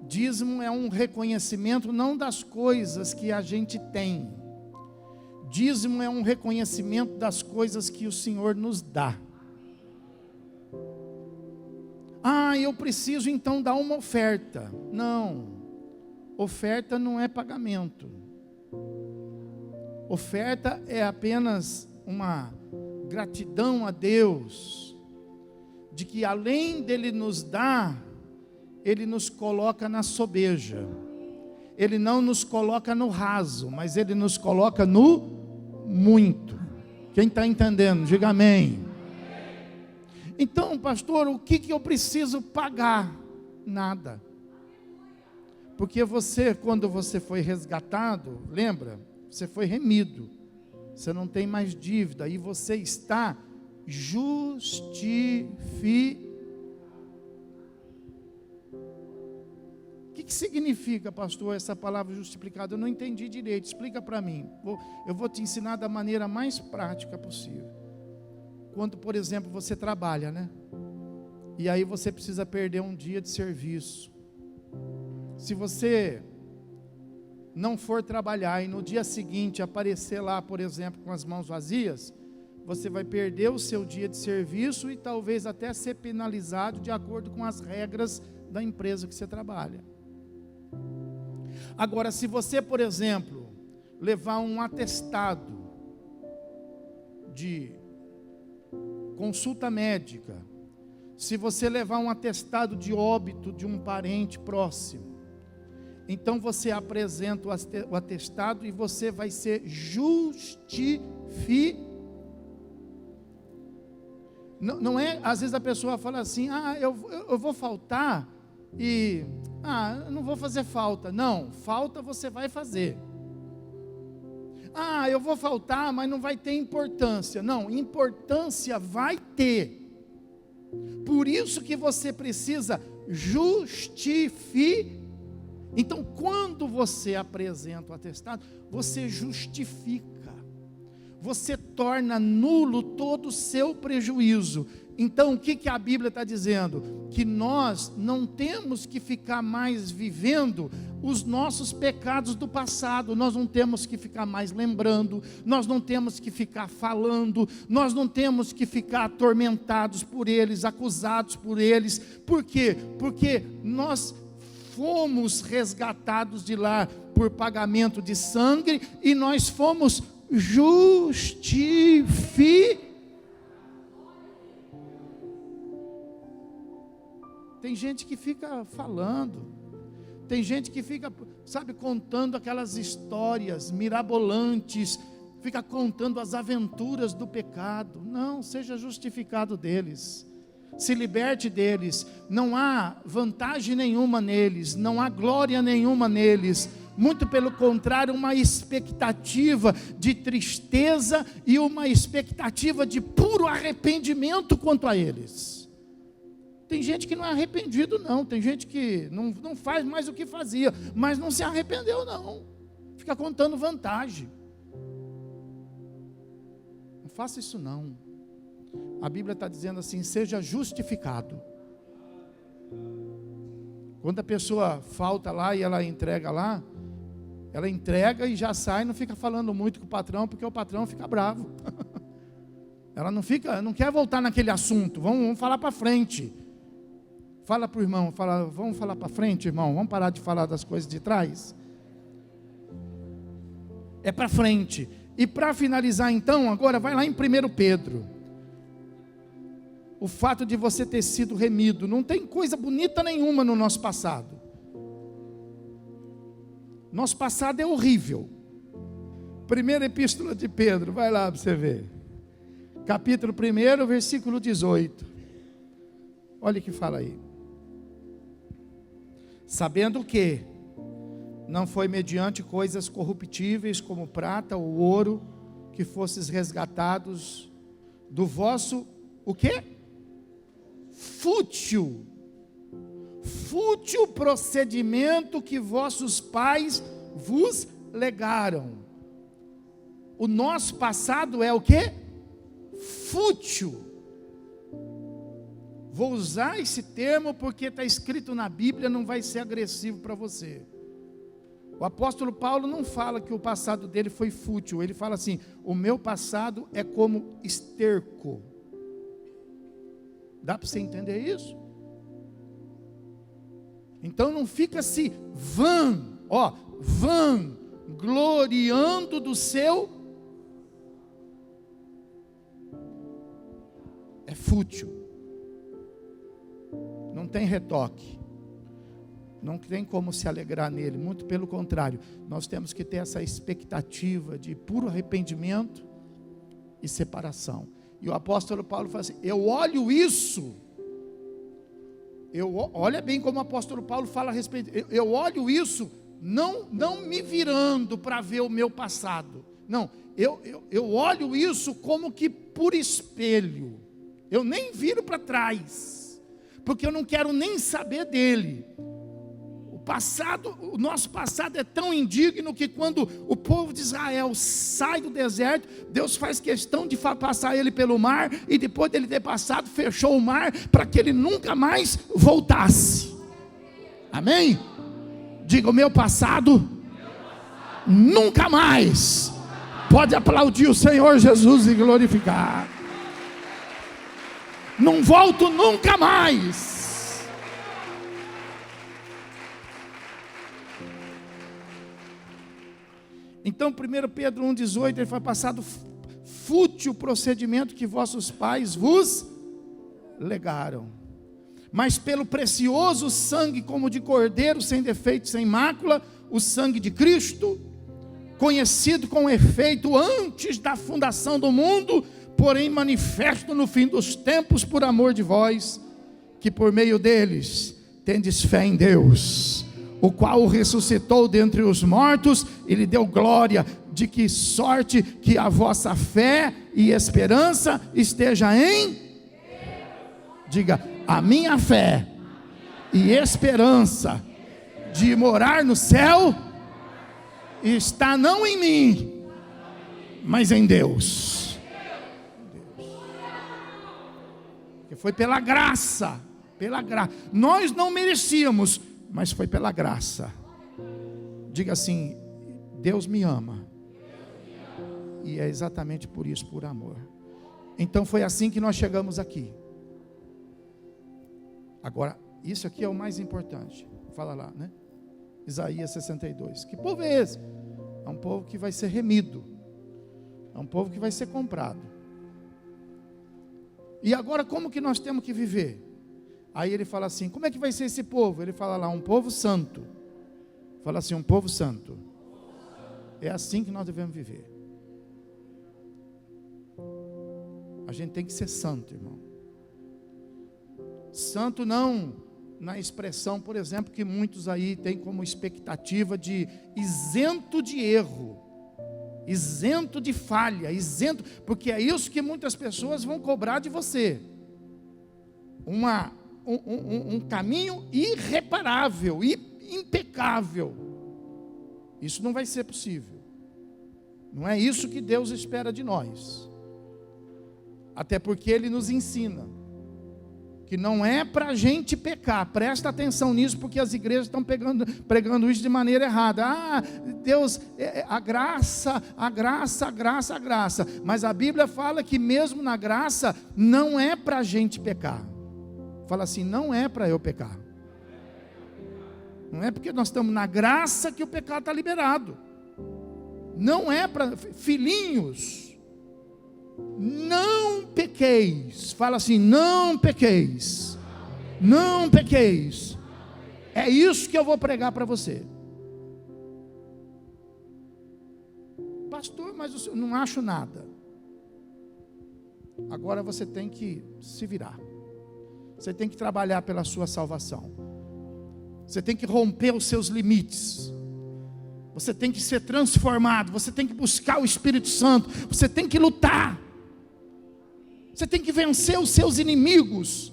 Dízimo é um reconhecimento não das coisas que a gente tem. Dízimo é um reconhecimento das coisas que o Senhor nos dá. Eu preciso então dar uma oferta. Não, oferta não é pagamento. Oferta é apenas uma gratidão a Deus, de que além dele nos dar, ele nos coloca na sobeja. Ele não nos coloca no raso, mas ele nos coloca no muito. Quem está entendendo, diga amém. Então, pastor, o que eu preciso pagar? Nada. Porque você, quando você foi resgatado, lembra? Você foi remido. Você não tem mais dívida. E você está justificado. O que significa, pastor, essa palavra justificado? Eu não entendi direito. Explica para mim. Eu vou te ensinar da maneira mais prática possível. Quando, por exemplo, você trabalha, né? e aí você precisa perder um dia de serviço. Se você não for trabalhar e no dia seguinte aparecer lá, por exemplo, com as mãos vazias, você vai perder o seu dia de serviço e talvez até ser penalizado de acordo com as regras da empresa que você trabalha. Agora, se você, por exemplo, levar um atestado de consulta médica, se você levar um atestado de óbito de um parente próximo, então você apresenta o atestado e você vai ser justificado. Não é, às vezes a pessoa fala assim, eu vou faltar e, eu não vou fazer falta. Não, falta você vai fazer. Eu vou faltar, mas não vai ter importância. Não, importância vai ter. Por isso que você precisa justificar. Então, quando você apresenta o atestado, você justifica. Você torna nulo todo o seu prejuízo. Então, o que a Bíblia está dizendo? Que nós não temos que ficar mais vivendo os nossos pecados do passado. Nós não temos que ficar mais lembrando. Nós não temos que ficar falando. Nós não temos que ficar atormentados por eles, acusados por eles. Por quê? Porque nós fomos resgatados de lá por pagamento de sangue e nós fomos justificados. Tem gente que fica falando, tem gente que fica, contando aquelas histórias mirabolantes, fica contando as aventuras do pecado. Não, seja justificado deles, se liberte deles. Não há vantagem nenhuma neles, não há glória nenhuma neles. Muito pelo contrário, uma expectativa de tristeza e uma expectativa de puro arrependimento quanto a eles. Tem gente que não é arrependido não, tem gente que não faz mais o que fazia, mas não se arrependeu não, fica contando vantagem. Não faça isso não. A Bíblia está dizendo assim, seja justificado. Quando a pessoa falta lá e ela entrega lá, ela entrega e já sai, não fica falando muito com o patrão, porque o patrão fica bravo. Ela não quer voltar naquele assunto, vamos falar para frente. Fala para o irmão, vamos falar para frente, irmão, vamos parar de falar das coisas de trás. É para frente. E para finalizar então, agora vai lá em 1 Pedro. O fato de você ter sido remido, não tem coisa bonita nenhuma no nosso passado. Nosso passado é horrível. Primeira epístola de Pedro, vai lá para você ver. Capítulo 1, versículo 18. Olha o que fala aí. Sabendo que não foi mediante coisas corruptíveis como prata ou ouro que fosses resgatados do vosso, o quê? Fútil procedimento que vossos pais vos legaram. O nosso passado é o quê? Fútil. Vou usar esse termo porque está escrito na Bíblia, não vai ser agressivo para você. O apóstolo Paulo não fala que o passado dele foi fútil, ele fala assim, o meu passado é como esterco. Dá para você entender isso? Então não fica se gloriando do seu. É fútil. Não tem retoque. Não tem como se alegrar nele. Muito pelo contrário. Nós temos que ter essa expectativa de puro arrependimento e separação. E o apóstolo Paulo fala assim, eu olho isso. Olha bem como o apóstolo Paulo fala a respeito. Eu olho isso, não me virando para ver o meu passado. Não, eu olho isso como que por espelho. Eu nem viro para trás, porque eu não quero nem saber dele. o nosso passado é tão indigno que quando o povo de Israel sai do deserto, Deus faz questão de passar ele pelo mar, e depois dele ter passado, fechou o mar, para que ele nunca mais voltasse. Amém? Diga: o meu passado nunca mais. Pode aplaudir o Senhor Jesus e glorificar. Não volto nunca mais. Então 1 Pedro 1,18, ele fala: passado fútil procedimento que vossos pais vos legaram, mas pelo precioso sangue, como de cordeiro, sem defeito, sem mácula, o sangue de Cristo, conhecido com efeito antes da fundação do mundo, porém manifesto no fim dos tempos por amor de vós, que por meio deles tendes fé em Deus, o qual o ressuscitou dentre os mortos e lhe deu glória, de que sorte que a vossa fé e esperança esteja em... Diga: a minha fé e esperança de morar no céu está não em mim, mas em Deus. Que foi pela graça, nós não merecíamos, mas foi pela graça. Diga assim: Deus me ama, e é exatamente por isso, por amor. Então foi assim que nós chegamos aqui. Agora, isso aqui é o mais importante. Fala lá, né? Isaías 62. Que povo é esse? É um povo que vai ser remido, é um povo que vai ser comprado. E agora, como que nós temos que viver? Aí ele fala assim: como é que vai ser esse povo? Ele fala lá: um povo santo. Fala assim: um povo santo. É assim que nós devemos viver. A gente tem que ser santo, irmão. Santo não na expressão, por exemplo, que muitos aí têm como expectativa de isento de erro, isento de falha, isento, porque é isso que muitas pessoas vão cobrar de você. Um caminho irreparável, impecável. Isso não vai ser possível. Não é isso que Deus espera de nós. Até porque Ele nos ensina que não é para a gente pecar. Presta atenção nisso, porque as igrejas estão pregando isso de maneira errada. Ah, Deus, a graça. Mas a Bíblia fala que mesmo na graça, não é para a gente pecar. Fala assim: não é para eu pecar. Não é porque nós estamos na graça que o pecado está liberado. Não é para... Filhinhos, não pequeis. Fala assim: não pequeis. Não pequeis. É isso que eu vou pregar para você. Pastor, mas eu não acho nada. Agora você tem que se virar. Você tem que trabalhar pela sua salvação. Você tem que romper os seus limites. Você tem que ser transformado. Você tem que buscar o Espírito Santo. Você tem que lutar. Você tem que vencer os seus inimigos.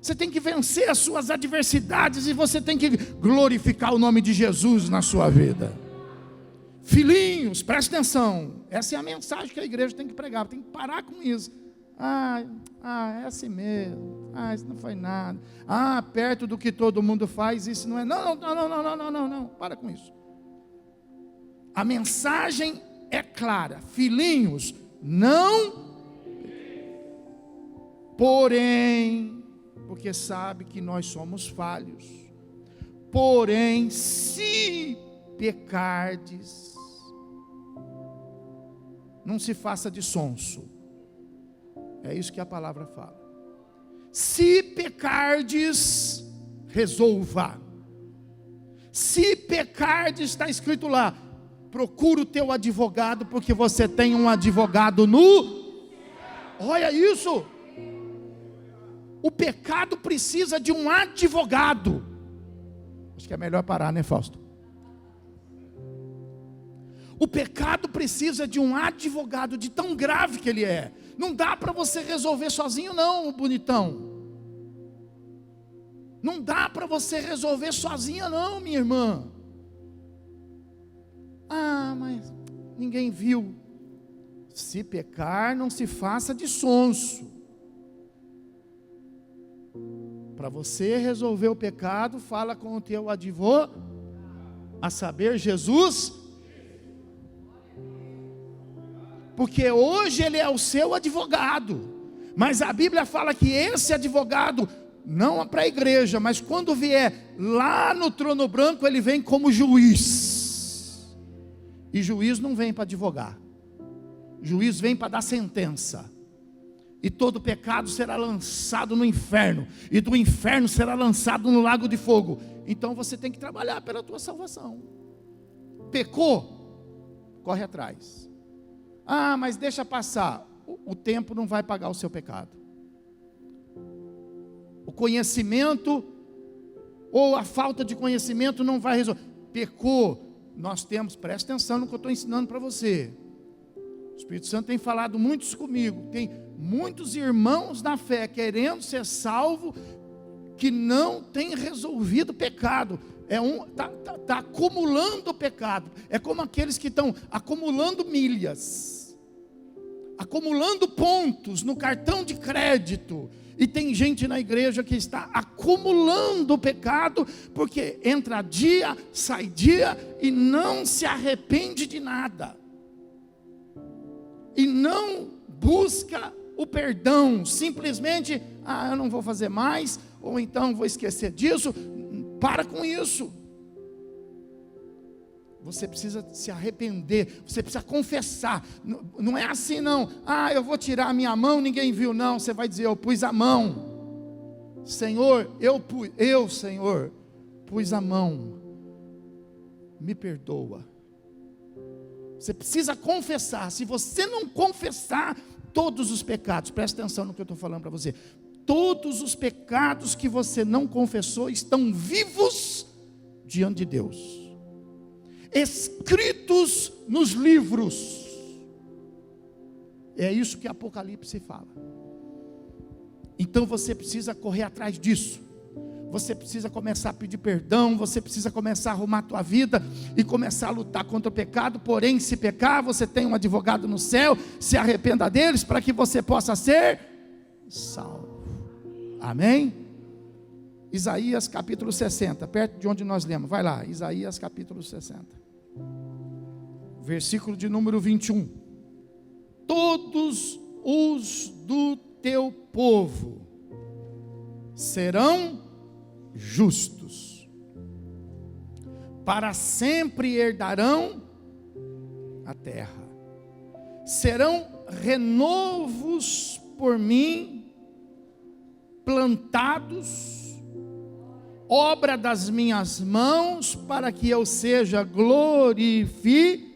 Você tem que vencer as suas adversidades. E você tem que glorificar o nome de Jesus na sua vida. Filhinhos, preste atenção. Essa é a mensagem que a igreja tem que pregar. Tem que parar com isso. É assim mesmo. Isso não foi nada. Perto do que todo mundo faz, isso não é. Não. Para com isso. A mensagem é clara. Filhinhos, não. Porém, porque sabe que nós somos falhos. Porém, se pecardes, não se faça de sonso. É isso que a palavra fala. Se pecardes, resolva. Se pecardes, está escrito lá: procura o teu advogado, porque você tem um advogado no... Olha isso. O pecado precisa de um advogado. Acho que é melhor parar, né, Fausto? O pecado precisa de um advogado, de tão grave que ele é. Não dá para você resolver sozinho não, bonitão. Não dá para você resolver sozinha não, minha irmã. Ah, mas ninguém viu. Se pecar, não se faça de sonso. Para você resolver o pecado, fala com o teu advogado, a saber, Jesus. Porque hoje ele é o seu advogado. Mas a Bíblia fala que esse advogado, não para a igreja, mas quando vier lá no trono branco, ele vem como juiz. E juiz não vem para advogar. Juiz vem para dar sentença. E todo pecado será lançado no inferno. E do inferno será lançado no lago de fogo. Então você tem que trabalhar pela tua salvação. Pecou? Corre atrás. Ah, mas deixa passar. O tempo não vai pagar o seu pecado. O conhecimento ou a falta de conhecimento não vai resolver. Pecou, nós temos, presta atenção no que eu estou ensinando para você. O Espírito Santo tem falado muito comigo. Tem muitos irmãos na fé querendo ser salvo, que não tem resolvido o pecado. Tá acumulando o pecado. É como aqueles que estão acumulando milhas, acumulando pontos no cartão de crédito. E tem gente na igreja que está acumulando o pecado, porque entra dia, sai dia, e não se arrepende de nada. E não busca o perdão, simplesmente, eu não vou fazer mais, ou então vou esquecer disso. Para com isso. Você precisa se arrepender, você precisa confessar. Não é assim não, eu vou tirar a minha mão, ninguém viu. Não, você vai dizer, eu pus a mão. Senhor, Senhor, pus a mão. Me perdoa. Você precisa confessar. Se você não confessar todos os pecados, presta atenção no que eu estou falando para você. Todos os pecados que você não confessou estão vivos diante de Deus, escritos nos livros. É isso que Apocalipse fala. Então você precisa correr atrás disso. Você precisa começar a pedir perdão. Você precisa começar a arrumar a tua vida e começar a lutar contra o pecado. Porém, se pecar, você tem um advogado no céu. Se arrependa deles para que você possa ser salvo. Amém? Isaías capítulo 60, perto de onde nós lemos. Vai lá, Isaías capítulo 60, versículo de número 21. Todos os do teu povo serão justos, para sempre herdarão a terra, serão renovos por mim, plantados, obra das minhas mãos, para que eu seja glorificado.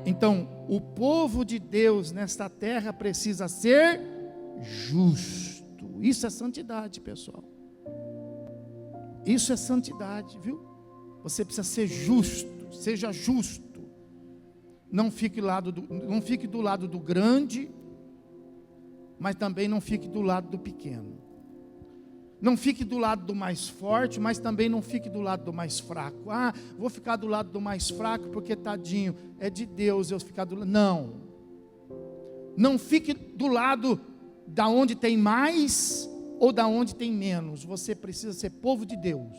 Então, o povo de Deus nesta terra precisa ser justo. Isso é santidade, pessoal. Isso é santidade, viu? Você precisa ser justo, seja justo. Não fique do lado do grande, mas também não fique do lado do pequeno. Não fique do lado do mais forte, mas também não fique do lado do mais fraco. Vou ficar do lado do mais fraco porque tadinho, é de Deus eu ficar do lado. Não fique do lado da onde tem mais ou da onde tem menos. Você precisa ser povo de Deus.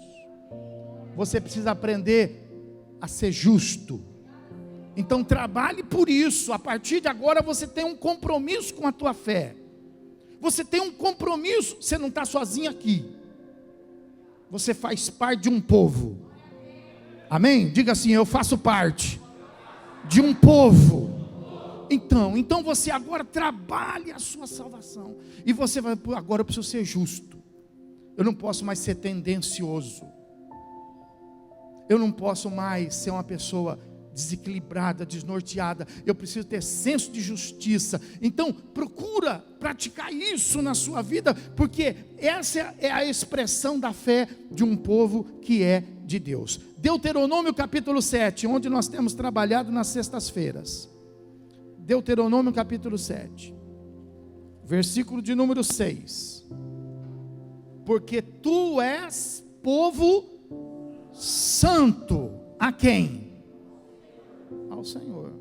Você precisa aprender a ser justo. Então trabalhe por isso. A partir de agora você tem um compromisso com a tua fé. Você tem um compromisso. Você não está sozinho aqui. Você faz parte de um povo. Amém? Diga assim, eu faço parte de um povo. Então você agora trabalhe a sua salvação. E você vai, agora eu preciso ser justo. Eu não posso mais ser tendencioso. Eu não posso mais ser uma pessoa desequilibrada, desnorteada. Eu preciso ter senso de justiça. Então procura praticar isso na sua vida, porque essa é a expressão da fé de um povo que é de Deus. Deuteronômio capítulo 7, onde nós temos trabalhado nas sextas-feiras. Deuteronômio capítulo 7, versículo de número 6. porque tu és povo santo. A quem? Ao Senhor.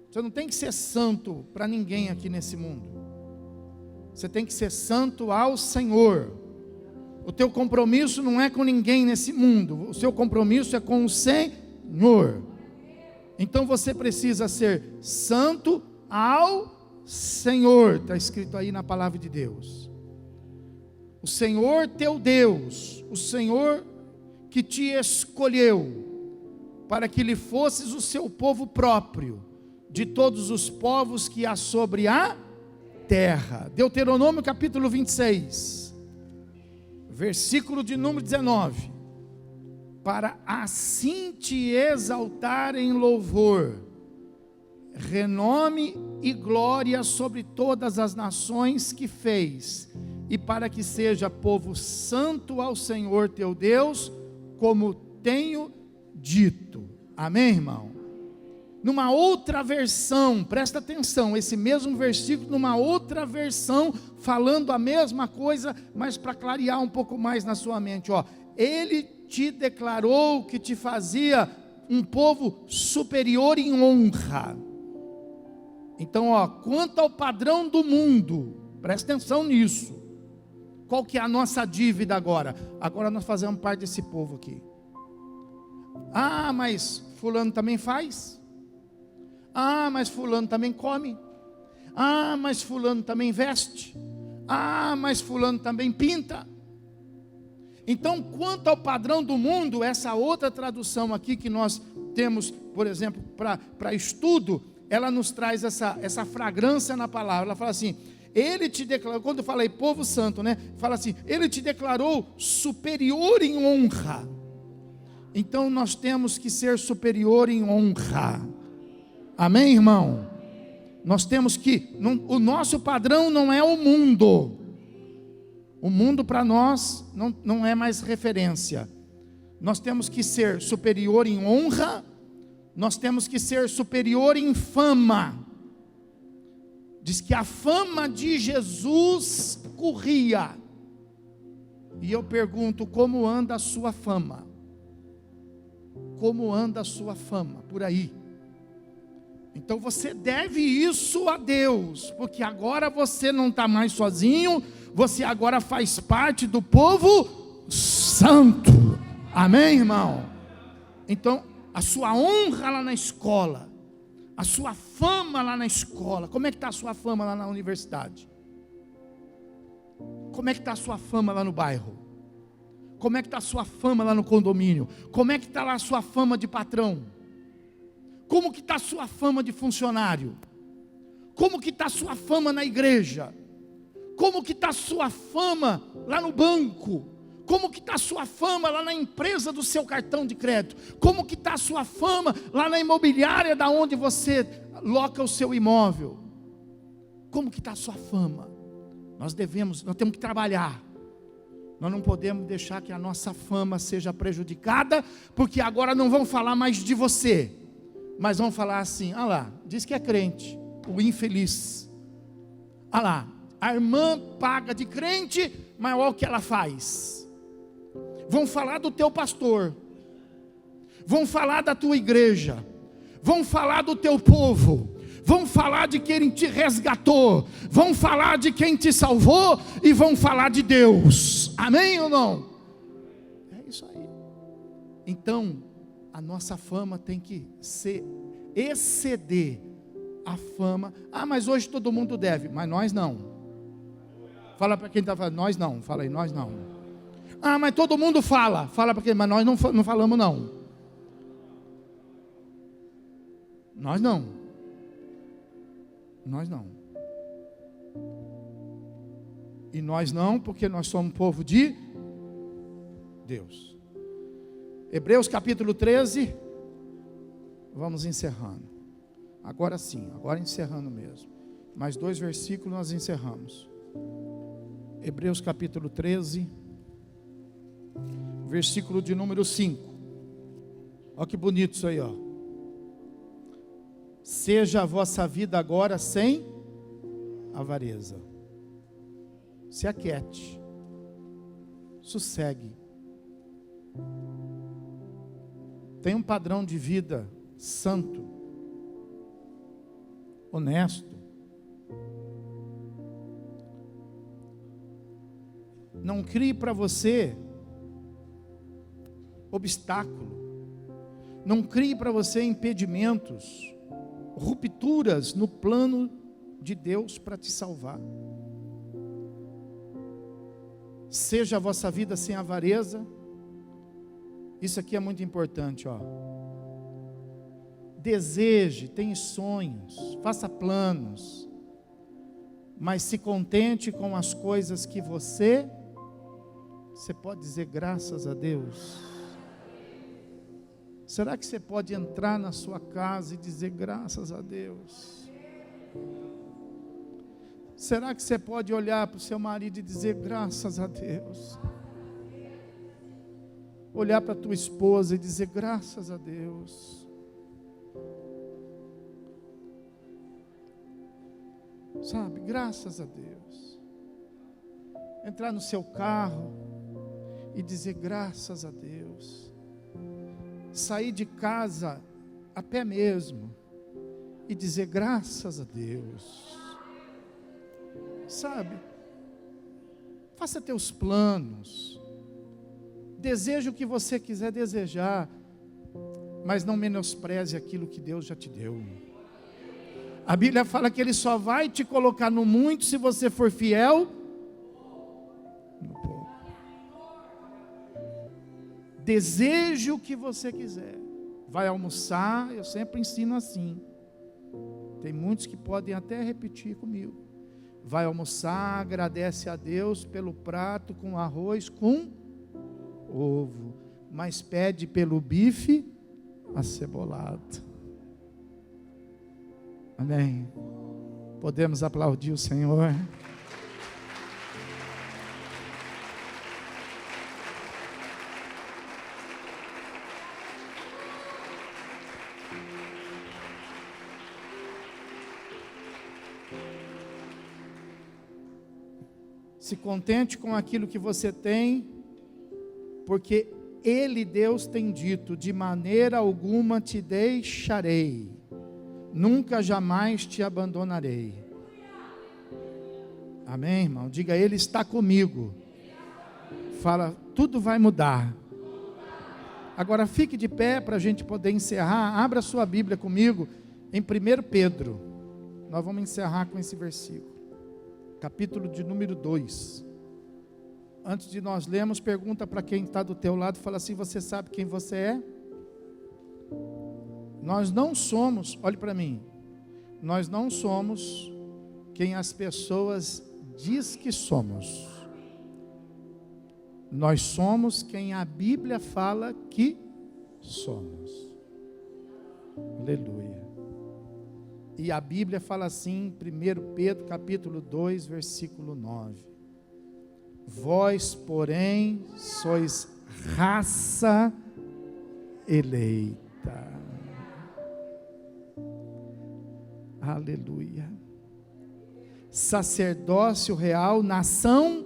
Você não tem que ser santo para ninguém aqui nesse mundo. Você tem que ser santo ao Senhor. O teu compromisso não é com ninguém nesse mundo. O seu compromisso é com o Senhor. Então você precisa ser santo ao Senhor. Está escrito aí na palavra de Deus. O Senhor teu Deus, o Senhor que te escolheu para que lhe fosses o seu povo próprio, de todos os povos que há sobre a terra. Deuteronômio capítulo 26, versículo de número 19. Para assim te exaltar em louvor, renome e glória sobre todas as nações que fez, e para que seja povo santo ao Senhor teu Deus, como tenho dito. Amém, irmão? Numa outra versão, presta atenção, esse mesmo versículo, numa outra versão, falando a mesma coisa, mas para clarear um pouco mais na sua mente, ó. Ele te declarou que te fazia um povo superior em honra. Então, ó, quanto ao padrão do mundo, presta atenção nisso. Qual que é a nossa dívida agora? Agora nós fazemos parte desse povo aqui. Ah, mas fulano também faz. Ah, mas fulano também come. Ah, mas fulano também veste. Ah, mas fulano também pinta. Então, quanto ao padrão do mundo, essa outra tradução aqui que nós temos, por exemplo, para estudo, ela nos traz essa fragrância na palavra. Ela fala assim: ele te declarou, quando eu falei povo santo, né? Fala assim, ele te declarou superior em honra. Então nós temos que ser superior em honra. Amém, irmão? Nós temos que, o nosso padrão não é o mundo. O mundo para nós não é mais referência. Nós temos que ser superior em honra. Nós temos que ser superior em fama. Diz que a fama de Jesus corria. E eu pergunto, como anda a sua fama? Como anda a sua fama por aí? Então você deve isso a Deus, porque agora você não está mais sozinho, você agora faz parte do povo santo. Amém, irmão? Então, a sua honra lá na escola, a sua fama lá na escola, como é que está a sua fama lá na universidade? Como é que está a sua fama lá no bairro? Como é que está a sua fama lá no condomínio? Como é que está lá a sua fama de patrão? Como que está a sua fama de funcionário? Como que está a sua fama na igreja? Como que está a sua fama lá no banco? Como que está a sua fama lá na empresa do seu cartão de crédito? Como que está a sua fama lá na imobiliária da onde você loca o seu imóvel? Como que está a sua fama? Nós temos que trabalhar. Nós não podemos deixar que a nossa fama seja prejudicada, porque agora não vão falar mais de você, mas vão falar assim: ah lá, diz que é crente, o infeliz. Ah lá, a irmã paga de crente, mas olha o que ela faz. Vão falar do teu pastor, vão falar da tua igreja, vão falar do teu povo, vão falar de quem te resgatou, vão falar de quem te salvou e vão falar de Deus. Amém ou não? É isso aí. Então, a nossa fama tem que exceder a fama. Ah, mas hoje todo mundo deve, mas nós não. Fala para quem está falando, nós não. Fala aí, nós não. Ah, mas todo mundo fala. Fala para quem, mas nós não falamos não. Nós não. Nós não. E nós não, porque nós somos povo de Deus. Hebreus capítulo 13. Vamos encerrando. Agora sim, agora encerrando mesmo. Mais 2 versículos nós encerramos. Hebreus capítulo 13, versículo de número 5. Olha que bonito isso aí, ó. Seja a vossa vida agora sem avareza. Se aquiete. sossegue. Tem um padrão de vida santo, honesto. Não crie para você obstáculo. Não crie para você impedimentos, rupturas no plano de Deus para te salvar. Seja a vossa vida sem avareza. Isso aqui é muito importante, ó. Deseje, tenha sonhos, faça planos, mas se contente com as coisas que você pode dizer graças a Deus. Será que você pode entrar na sua casa e dizer graças a Deus? Será que você pode olhar para o seu marido e dizer graças a Deus? Olhar para a tua esposa e dizer graças a Deus. Sabe, graças a Deus. Entrar no seu carro e dizer graças a Deus. Sair de casa a pé mesmo e dizer graças a Deus. Sabe, faça teus planos, deseje o que você quiser desejar, mas não menospreze aquilo que Deus já te deu. A Bíblia fala que Ele só vai te colocar no muito se você for fiel no pouco. Deseje o que você quiser. Vai almoçar, eu sempre ensino assim. Tem muitos que podem até repetir comigo. Vai almoçar, agradece a Deus pelo prato com arroz com ovo, mas pede pelo bife acebolado. Amém? Podemos aplaudir o Senhor? Se contente com aquilo que você tem, porque Ele, Deus, tem dito: de maneira alguma te deixarei, nunca jamais te abandonarei. Amém, irmão? Diga: Ele está comigo. Fala, tudo vai mudar. Agora fique de pé para a gente poder encerrar. Abra sua Bíblia comigo em 1 Pedro. Nós vamos encerrar com esse versículo. Capítulo de número 2. Antes de nós lermos, pergunta para quem está do teu lado, fala assim: você sabe quem você é? Nós não somos, olhe para mim, nós não somos quem as pessoas diz que somos. Nós somos quem a Bíblia fala que somos. Aleluia. E a Bíblia fala assim, 1 Pedro capítulo 2, versículo 9. Vós, porém, sois raça eleita. Aleluia. Sacerdócio real, nação,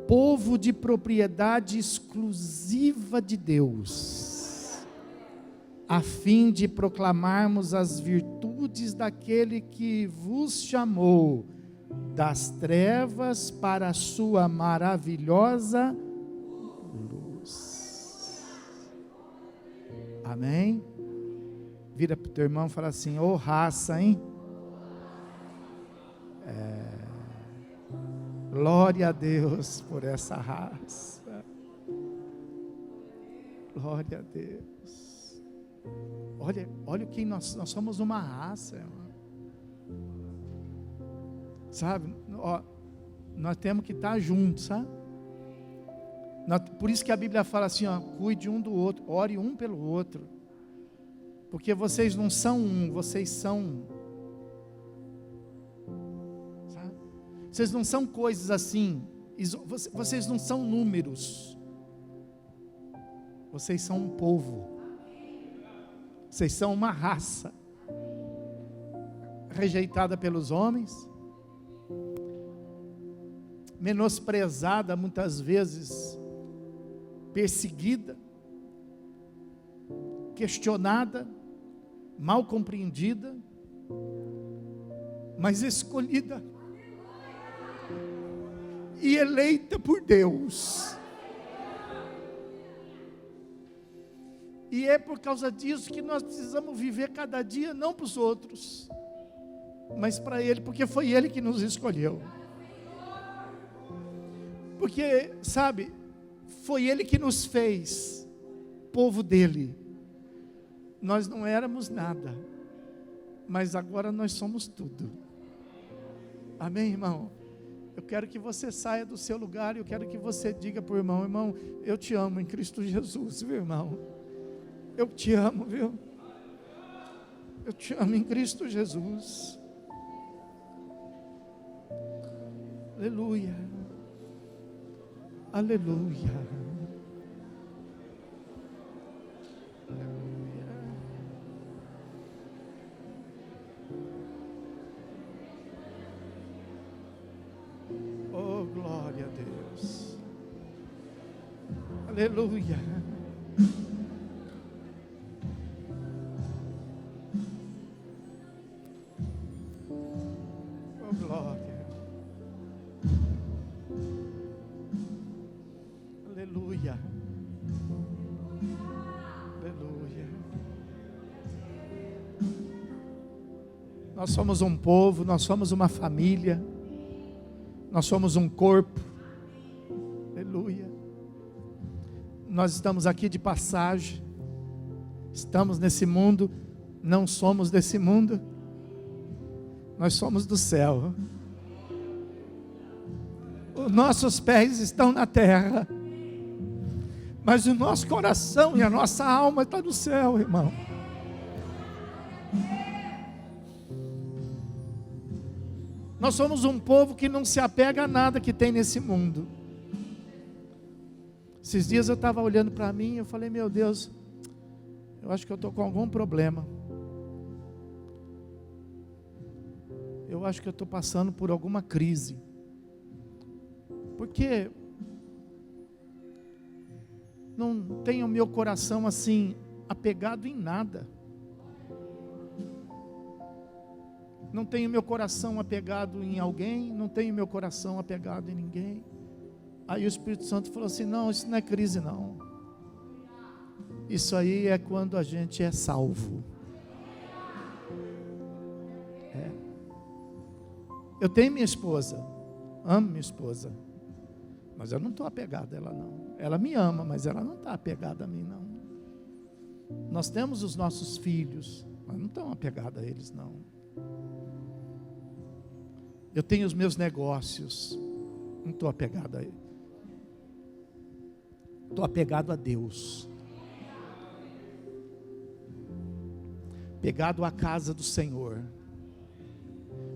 povo de propriedade exclusiva de Deus, a fim de proclamarmos as virtudes daquele que vos chamou das trevas para a sua maravilhosa luz. Amém? Vira para o teu irmão e fala assim: ô raça, hein? Glória a Deus por essa raça. Glória a Deus. Olha quem nós somos, uma raça, irmão. Sabe, ó, nós temos que estar juntos, sabe? Por isso que a Bíblia fala assim, ó, cuide um do outro, ore um pelo outro, porque vocês não são um, vocês são, sabe? Vocês não são coisas assim, vocês não são números, vocês são um povo, vocês são uma raça, rejeitada pelos homens, menosprezada muitas vezes, perseguida, questionada, mal compreendida, mas escolhida e eleita por Deus. E é por causa disso que nós precisamos viver cada dia, não para os outros, mas para Ele, porque foi Ele que nos escolheu. Porque, sabe, foi Ele que nos fez povo dEle. Nós não éramos nada, mas agora nós somos tudo. Amém, irmão? Eu quero que você saia do seu lugar e eu quero que você diga para o irmão: irmão, eu te amo em Cristo Jesus, viu, irmão? Eu te amo, viu? Eu te amo em Cristo Jesus. Aleluia. Aleluia. Aleluia. Oh, glória a Deus. Aleluia. Oh, glória. Aleluia. Aleluia. Nós somos um povo, nós somos uma família, nós somos um corpo. Aleluia. Nós estamos aqui de passagem, estamos nesse mundo, não somos desse mundo, nós somos do céu. Os nossos pés estão na terra, mas o nosso coração e a nossa alma está no céu, irmão. Nós somos um povo que não se apega a nada que tem nesse mundo. Esses dias eu estava olhando para mim e eu falei: meu Deus, eu acho que eu estou com algum problema. Eu acho que eu estou passando por alguma crise. Porque não tenho meu coração assim apegado em nada. Não tenho meu coração apegado em alguém, não tenho meu coração apegado em ninguém. Aí o Espírito Santo falou assim: não, isso não é crise não. Isso aí é quando a gente é salvo. É. Eu tenho minha esposa, amo minha esposa, mas eu não estou apegado a ela não. Ela me ama, mas ela não está apegada a mim não. Nós temos os nossos filhos, mas não estão apegados a eles não. Eu tenho os meus negócios, não estou apegado a ele. Estou apegado a Deus. Pegado à casa do Senhor.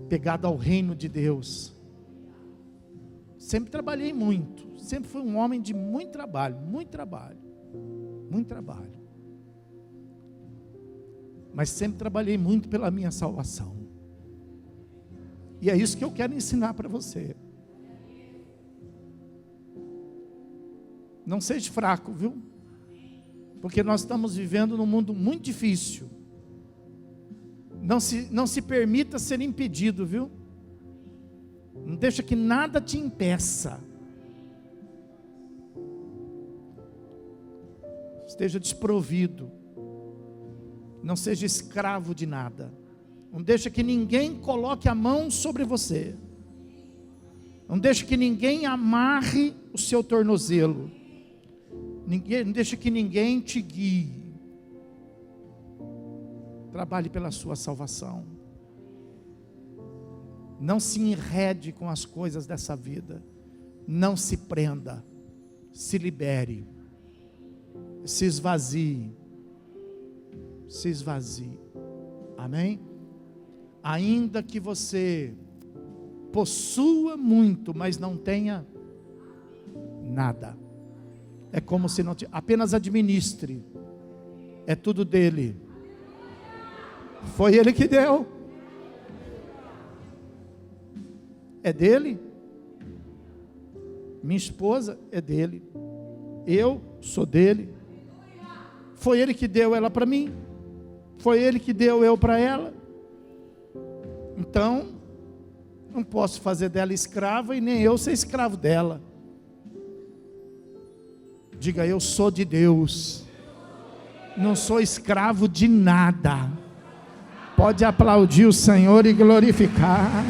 Pegado ao reino de Deus. Sempre trabalhei muito. Sempre fui um homem de muito trabalho. Muito trabalho. Muito trabalho. Mas sempre trabalhei muito pela minha salvação. E é isso que eu quero ensinar para você. Não seja fraco, viu? Porque nós estamos vivendo num mundo muito difícil. Não se permita ser impedido, viu? Não deixa que nada te impeça. Esteja desprovido. Não seja escravo de nada. Não deixa que ninguém coloque a mão sobre você. Não deixa que ninguém amarre o seu tornozelo. Não deixa que ninguém te guie. Trabalhe pela sua salvação. Não se enrede com as coisas dessa vida. Não se prenda. Se libere. Se esvazie. Se esvazie. Amém? Ainda que você possua muito, mas não tenha nada. É como se não apenas administre. É tudo dele. Foi ele que deu. É dele. Minha esposa é dele, eu sou dele. Foi ele que deu ela para mim, foi ele que deu eu para ela. Então, não posso fazer dela escrava e nem eu ser escravo dela. Diga: eu sou de Deus, não sou escravo de nada. Pode aplaudir o Senhor e glorificar.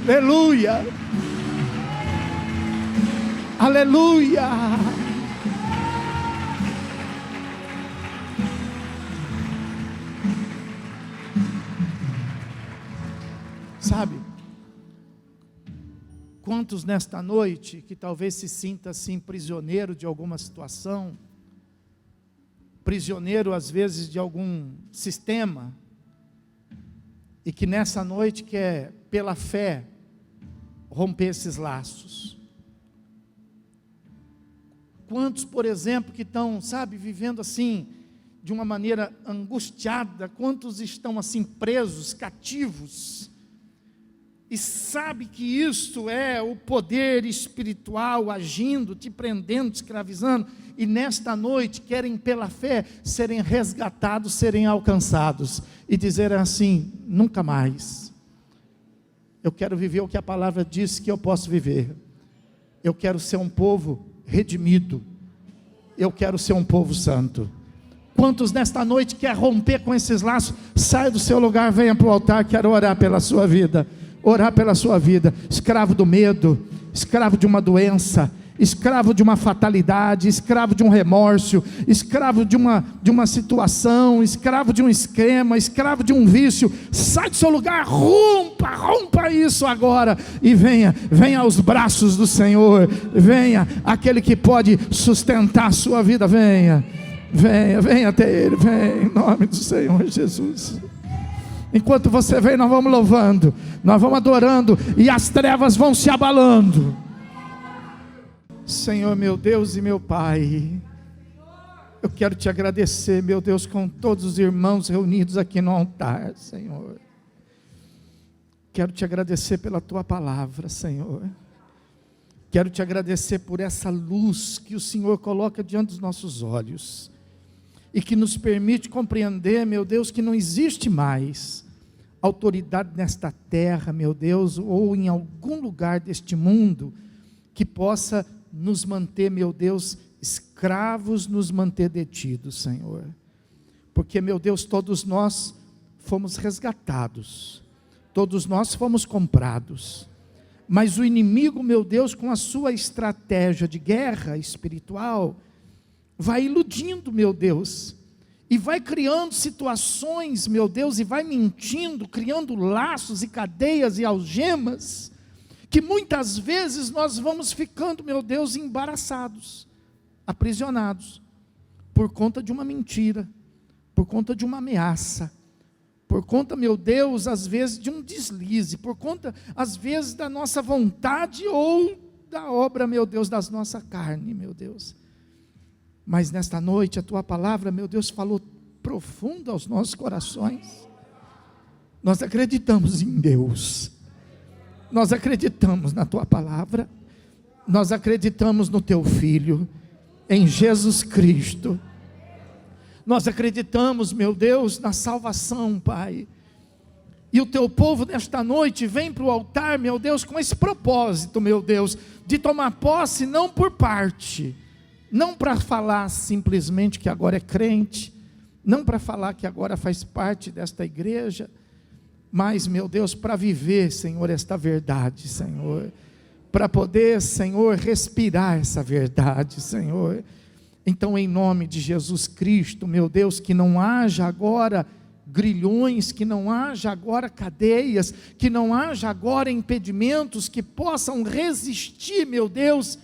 Aleluia, aleluia. Sabe, quantos nesta noite que talvez se sinta assim prisioneiro de alguma situação, prisioneiro às vezes de algum sistema, e que nessa noite quer pela fé romper esses laços. Quantos, por exemplo, que estão, sabe, vivendo assim de uma maneira angustiada, quantos estão assim presos, cativos, e sabe que isso é o poder espiritual agindo, te prendendo, te escravizando, e nesta noite querem pela fé serem resgatados, serem alcançados, e dizer assim: nunca mais, eu quero viver o que a palavra diz que eu posso viver, eu quero ser um povo redimido, eu quero ser um povo santo. Quantos nesta noite quer romper com esses laços? Saia do seu lugar, venha para o altar, quero orar pela sua vida. Orar pela sua vida, escravo do medo, escravo de uma doença, escravo de uma fatalidade, escravo de um remorso, escravo de uma situação, escravo de um esquema, escravo de um vício. Sai do seu lugar, rompa isso agora, e venha aos braços do Senhor, venha aquele que pode sustentar a sua vida, venha até Ele, venha em nome do Senhor Jesus. Enquanto você vem, nós vamos louvando, nós vamos adorando, e as trevas vão se abalando. Senhor, meu Deus e meu Pai, eu quero te agradecer, meu Deus, com todos os irmãos reunidos aqui no altar, Senhor. Quero te agradecer pela tua palavra, Senhor. Quero te agradecer por essa luz que o Senhor coloca diante dos nossos olhos, e que nos permite compreender, meu Deus, que não existe mais autoridade nesta terra, meu Deus, ou em algum lugar deste mundo, que possa nos manter, meu Deus, escravos, nos manter detidos, Senhor. Porque, meu Deus, todos nós fomos resgatados, todos nós fomos comprados, mas o inimigo, meu Deus, com a sua estratégia de guerra espiritual, vai iludindo, meu Deus, e vai criando situações, meu Deus, e vai mentindo, criando laços e cadeias e algemas, que muitas vezes nós vamos ficando, meu Deus, embaraçados, aprisionados, por conta de uma mentira, por conta de uma ameaça, por conta, meu Deus, às vezes de um deslize, por conta, às vezes, da nossa vontade ou da obra, meu Deus, da nossa carne, meu Deus. Mas nesta noite a tua palavra, meu Deus, falou profundo aos nossos corações. Nós acreditamos em Deus, nós acreditamos na tua palavra, nós acreditamos no teu Filho, em Jesus Cristo. Nós acreditamos, meu Deus, na salvação, Pai. E o teu povo nesta noite vem para o altar, meu Deus, com esse propósito, meu Deus, de tomar posse não por parte, não para falar simplesmente que agora é crente, não para falar que agora faz parte desta igreja, mas, meu Deus, para viver, Senhor, esta verdade, Senhor, para poder, Senhor, respirar essa verdade, Senhor. Então, em nome de Jesus Cristo, meu Deus, que não haja agora grilhões, que não haja agora cadeias, que não haja agora impedimentos que possam resistir, meu Deus,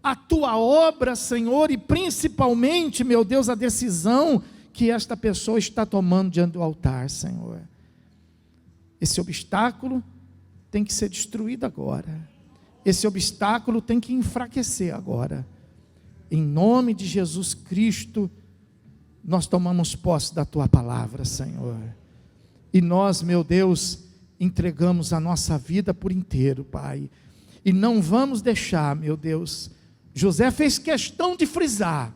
a tua obra, Senhor, e principalmente, meu Deus, a decisão que esta pessoa está tomando diante do altar, Senhor. Esse obstáculo tem que ser destruído agora, esse obstáculo tem que enfraquecer agora, em nome de Jesus Cristo, nós tomamos posse da tua palavra, Senhor. E nós, meu Deus, entregamos a nossa vida por inteiro, Pai. E não vamos deixar, meu Deus. José fez questão de frisar: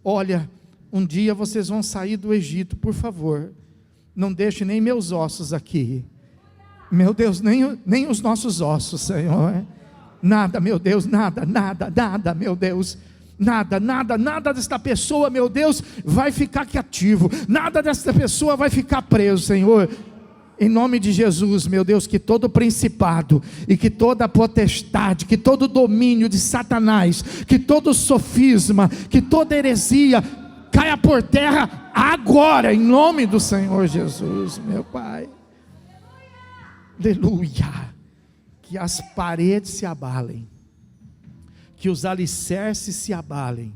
olha, um dia vocês vão sair do Egito, por favor, não deixe nem meus ossos aqui. Meu Deus, nem os nossos ossos, Senhor. Nada, meu Deus, nada, meu Deus. Nada desta pessoa, meu Deus, vai ficar cativo. Nada desta pessoa vai ficar preso, Senhor. Em nome de Jesus, meu Deus, que todo principado e que toda potestade, que todo domínio de Satanás, que todo sofisma, que toda heresia caia por terra agora, em nome do Senhor Jesus, meu Pai. Aleluia. Que as paredes se abalem, que os alicerces se abalem,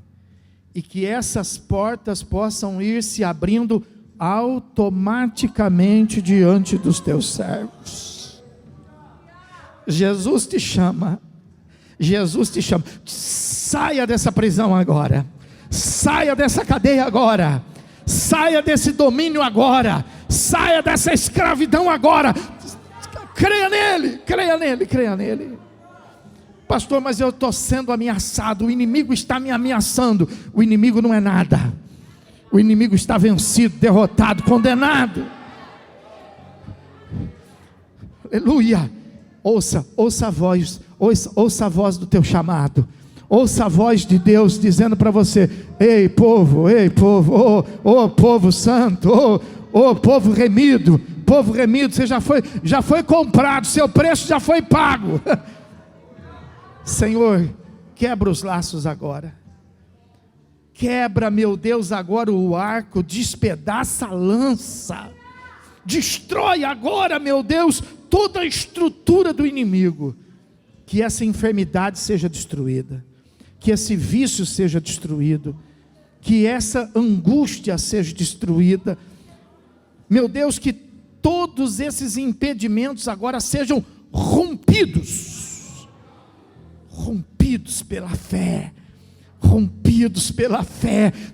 e que essas portas possam ir se abrindo automaticamente diante dos teus servos. Jesus te chama, saia dessa prisão agora, saia dessa cadeia agora, saia desse domínio agora, saia dessa escravidão agora. Creia nele. Pastor, mas eu estou sendo ameaçado, o inimigo está me ameaçando. O inimigo não é nada, o inimigo está vencido, derrotado, condenado. Aleluia. Ouça a voz do teu chamado, ouça a voz de Deus dizendo para você: ei povo, povo santo, povo remido, você já foi comprado, seu preço já foi pago. Senhor, quebra os laços agora, quebra, meu Deus, agora o arco, despedaça a lança, destrói agora, meu Deus, toda a estrutura do inimigo. Que essa enfermidade seja destruída, que esse vício seja destruído, que essa angústia seja destruída, meu Deus, que todos esses impedimentos agora sejam rompidos pela fé,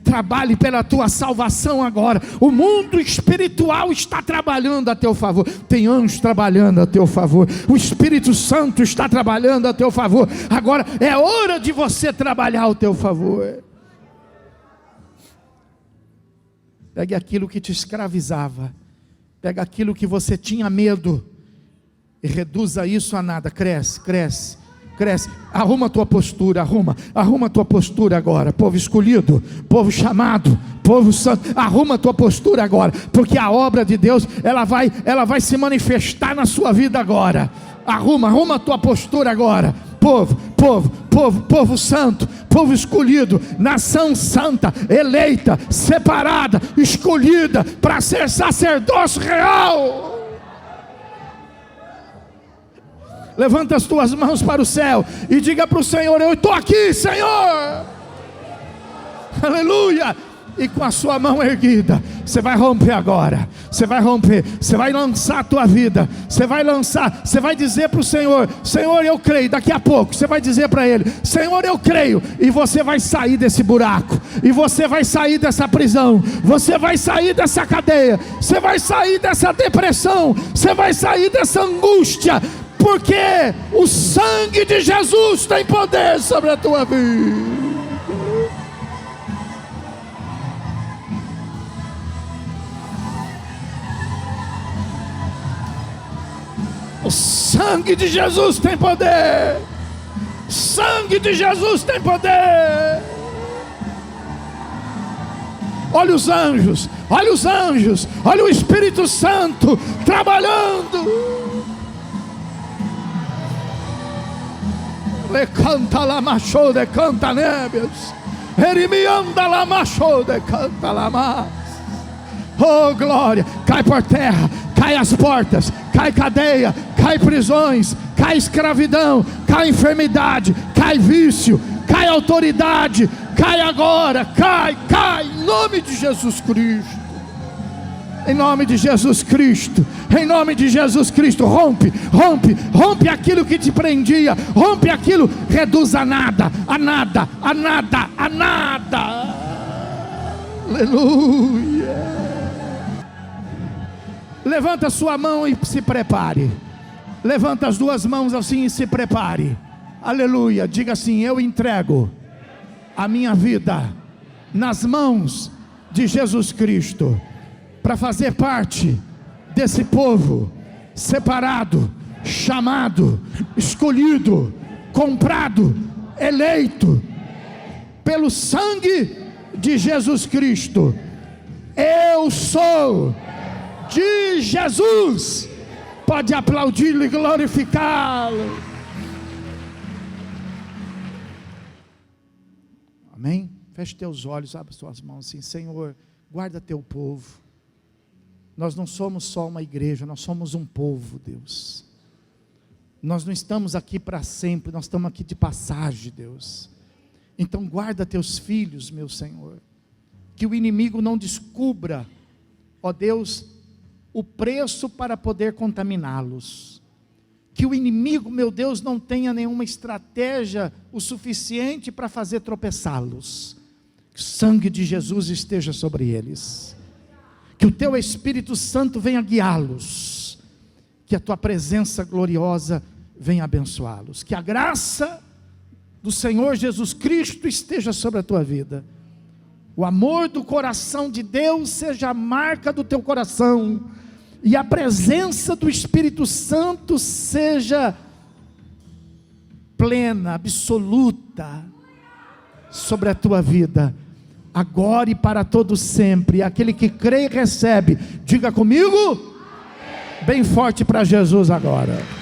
trabalhe pela tua salvação agora. O mundo espiritual está trabalhando a teu favor, tem anjos trabalhando a teu favor, o Espírito Santo está trabalhando a teu favor. Agora é hora de você trabalhar ao teu favor. Pegue aquilo que te escravizava, pega aquilo que você tinha medo e reduza isso a nada. Cresce, arruma a tua postura, arruma a tua postura agora, povo escolhido, povo chamado, povo santo, arruma a tua postura agora, porque a obra de Deus, ela vai se manifestar na sua vida agora. Arruma a tua postura agora, povo santo, povo escolhido, nação santa, eleita, separada, escolhida para ser sacerdócio real. Levanta as tuas mãos para o céu e diga para o Senhor: eu estou aqui, Senhor. Aleluia. E com a sua mão erguida, você vai romper agora, você vai lançar a tua vida, você vai dizer para o Senhor: Senhor, eu creio. Daqui a pouco você vai dizer para Ele: Senhor, eu creio. E você vai sair desse buraco, e você vai sair dessa prisão, você vai sair dessa cadeia, você vai sair dessa depressão, você vai sair dessa angústia, porque o sangue de Jesus tem poder sobre a tua vida. O sangue de Jesus tem poder. Sangue de Jesus tem poder. Olha os anjos, olha o Espírito Santo trabalhando. Le canta la machou de canta nebios, erimianda la machou de canta la mas. Oh glória, cai por terra, cai as portas, cai cadeia, cai prisões, cai escravidão, cai enfermidade, cai vício, cai autoridade, cai agora, cai, em nome de Jesus Cristo. Em nome de Jesus Cristo, em nome de Jesus Cristo, rompe aquilo que te prendia, rompe aquilo, reduz a nada. Aleluia. Levanta a sua mão e se prepare. Levanta as duas mãos assim e se prepare. Aleluia. Diga assim: eu entrego a minha vida nas mãos de Jesus Cristo, para fazer parte desse povo separado, chamado, escolhido, comprado, eleito pelo sangue de Jesus Cristo. Eu sou de Jesus. Pode aplaudi-lo e glorificá-lo. Amém? Feche teus olhos, abre suas mãos assim: Senhor, guarda teu povo. Nós não somos só uma igreja, nós somos um povo, Deus. Nós não estamos aqui para sempre, nós estamos aqui de passagem, Deus. Então guarda teus filhos, meu Senhor, que o inimigo não descubra, ó Deus, o preço para poder contaminá-los. Que o inimigo, meu Deus, não tenha nenhuma estratégia o suficiente para fazer tropeçá-los. Que o sangue de Jesus esteja sobre eles. Que o teu Espírito Santo venha guiá-los. Que a tua presença gloriosa venha abençoá-los. Que a graça do Senhor Jesus Cristo esteja sobre a tua vida. O amor do coração de Deus seja a marca do teu coração. E a presença do Espírito Santo seja plena, absoluta sobre a tua vida, agora e para todo sempre. Aquele que crê e recebe, diga comigo, amém. Bem forte para Jesus agora.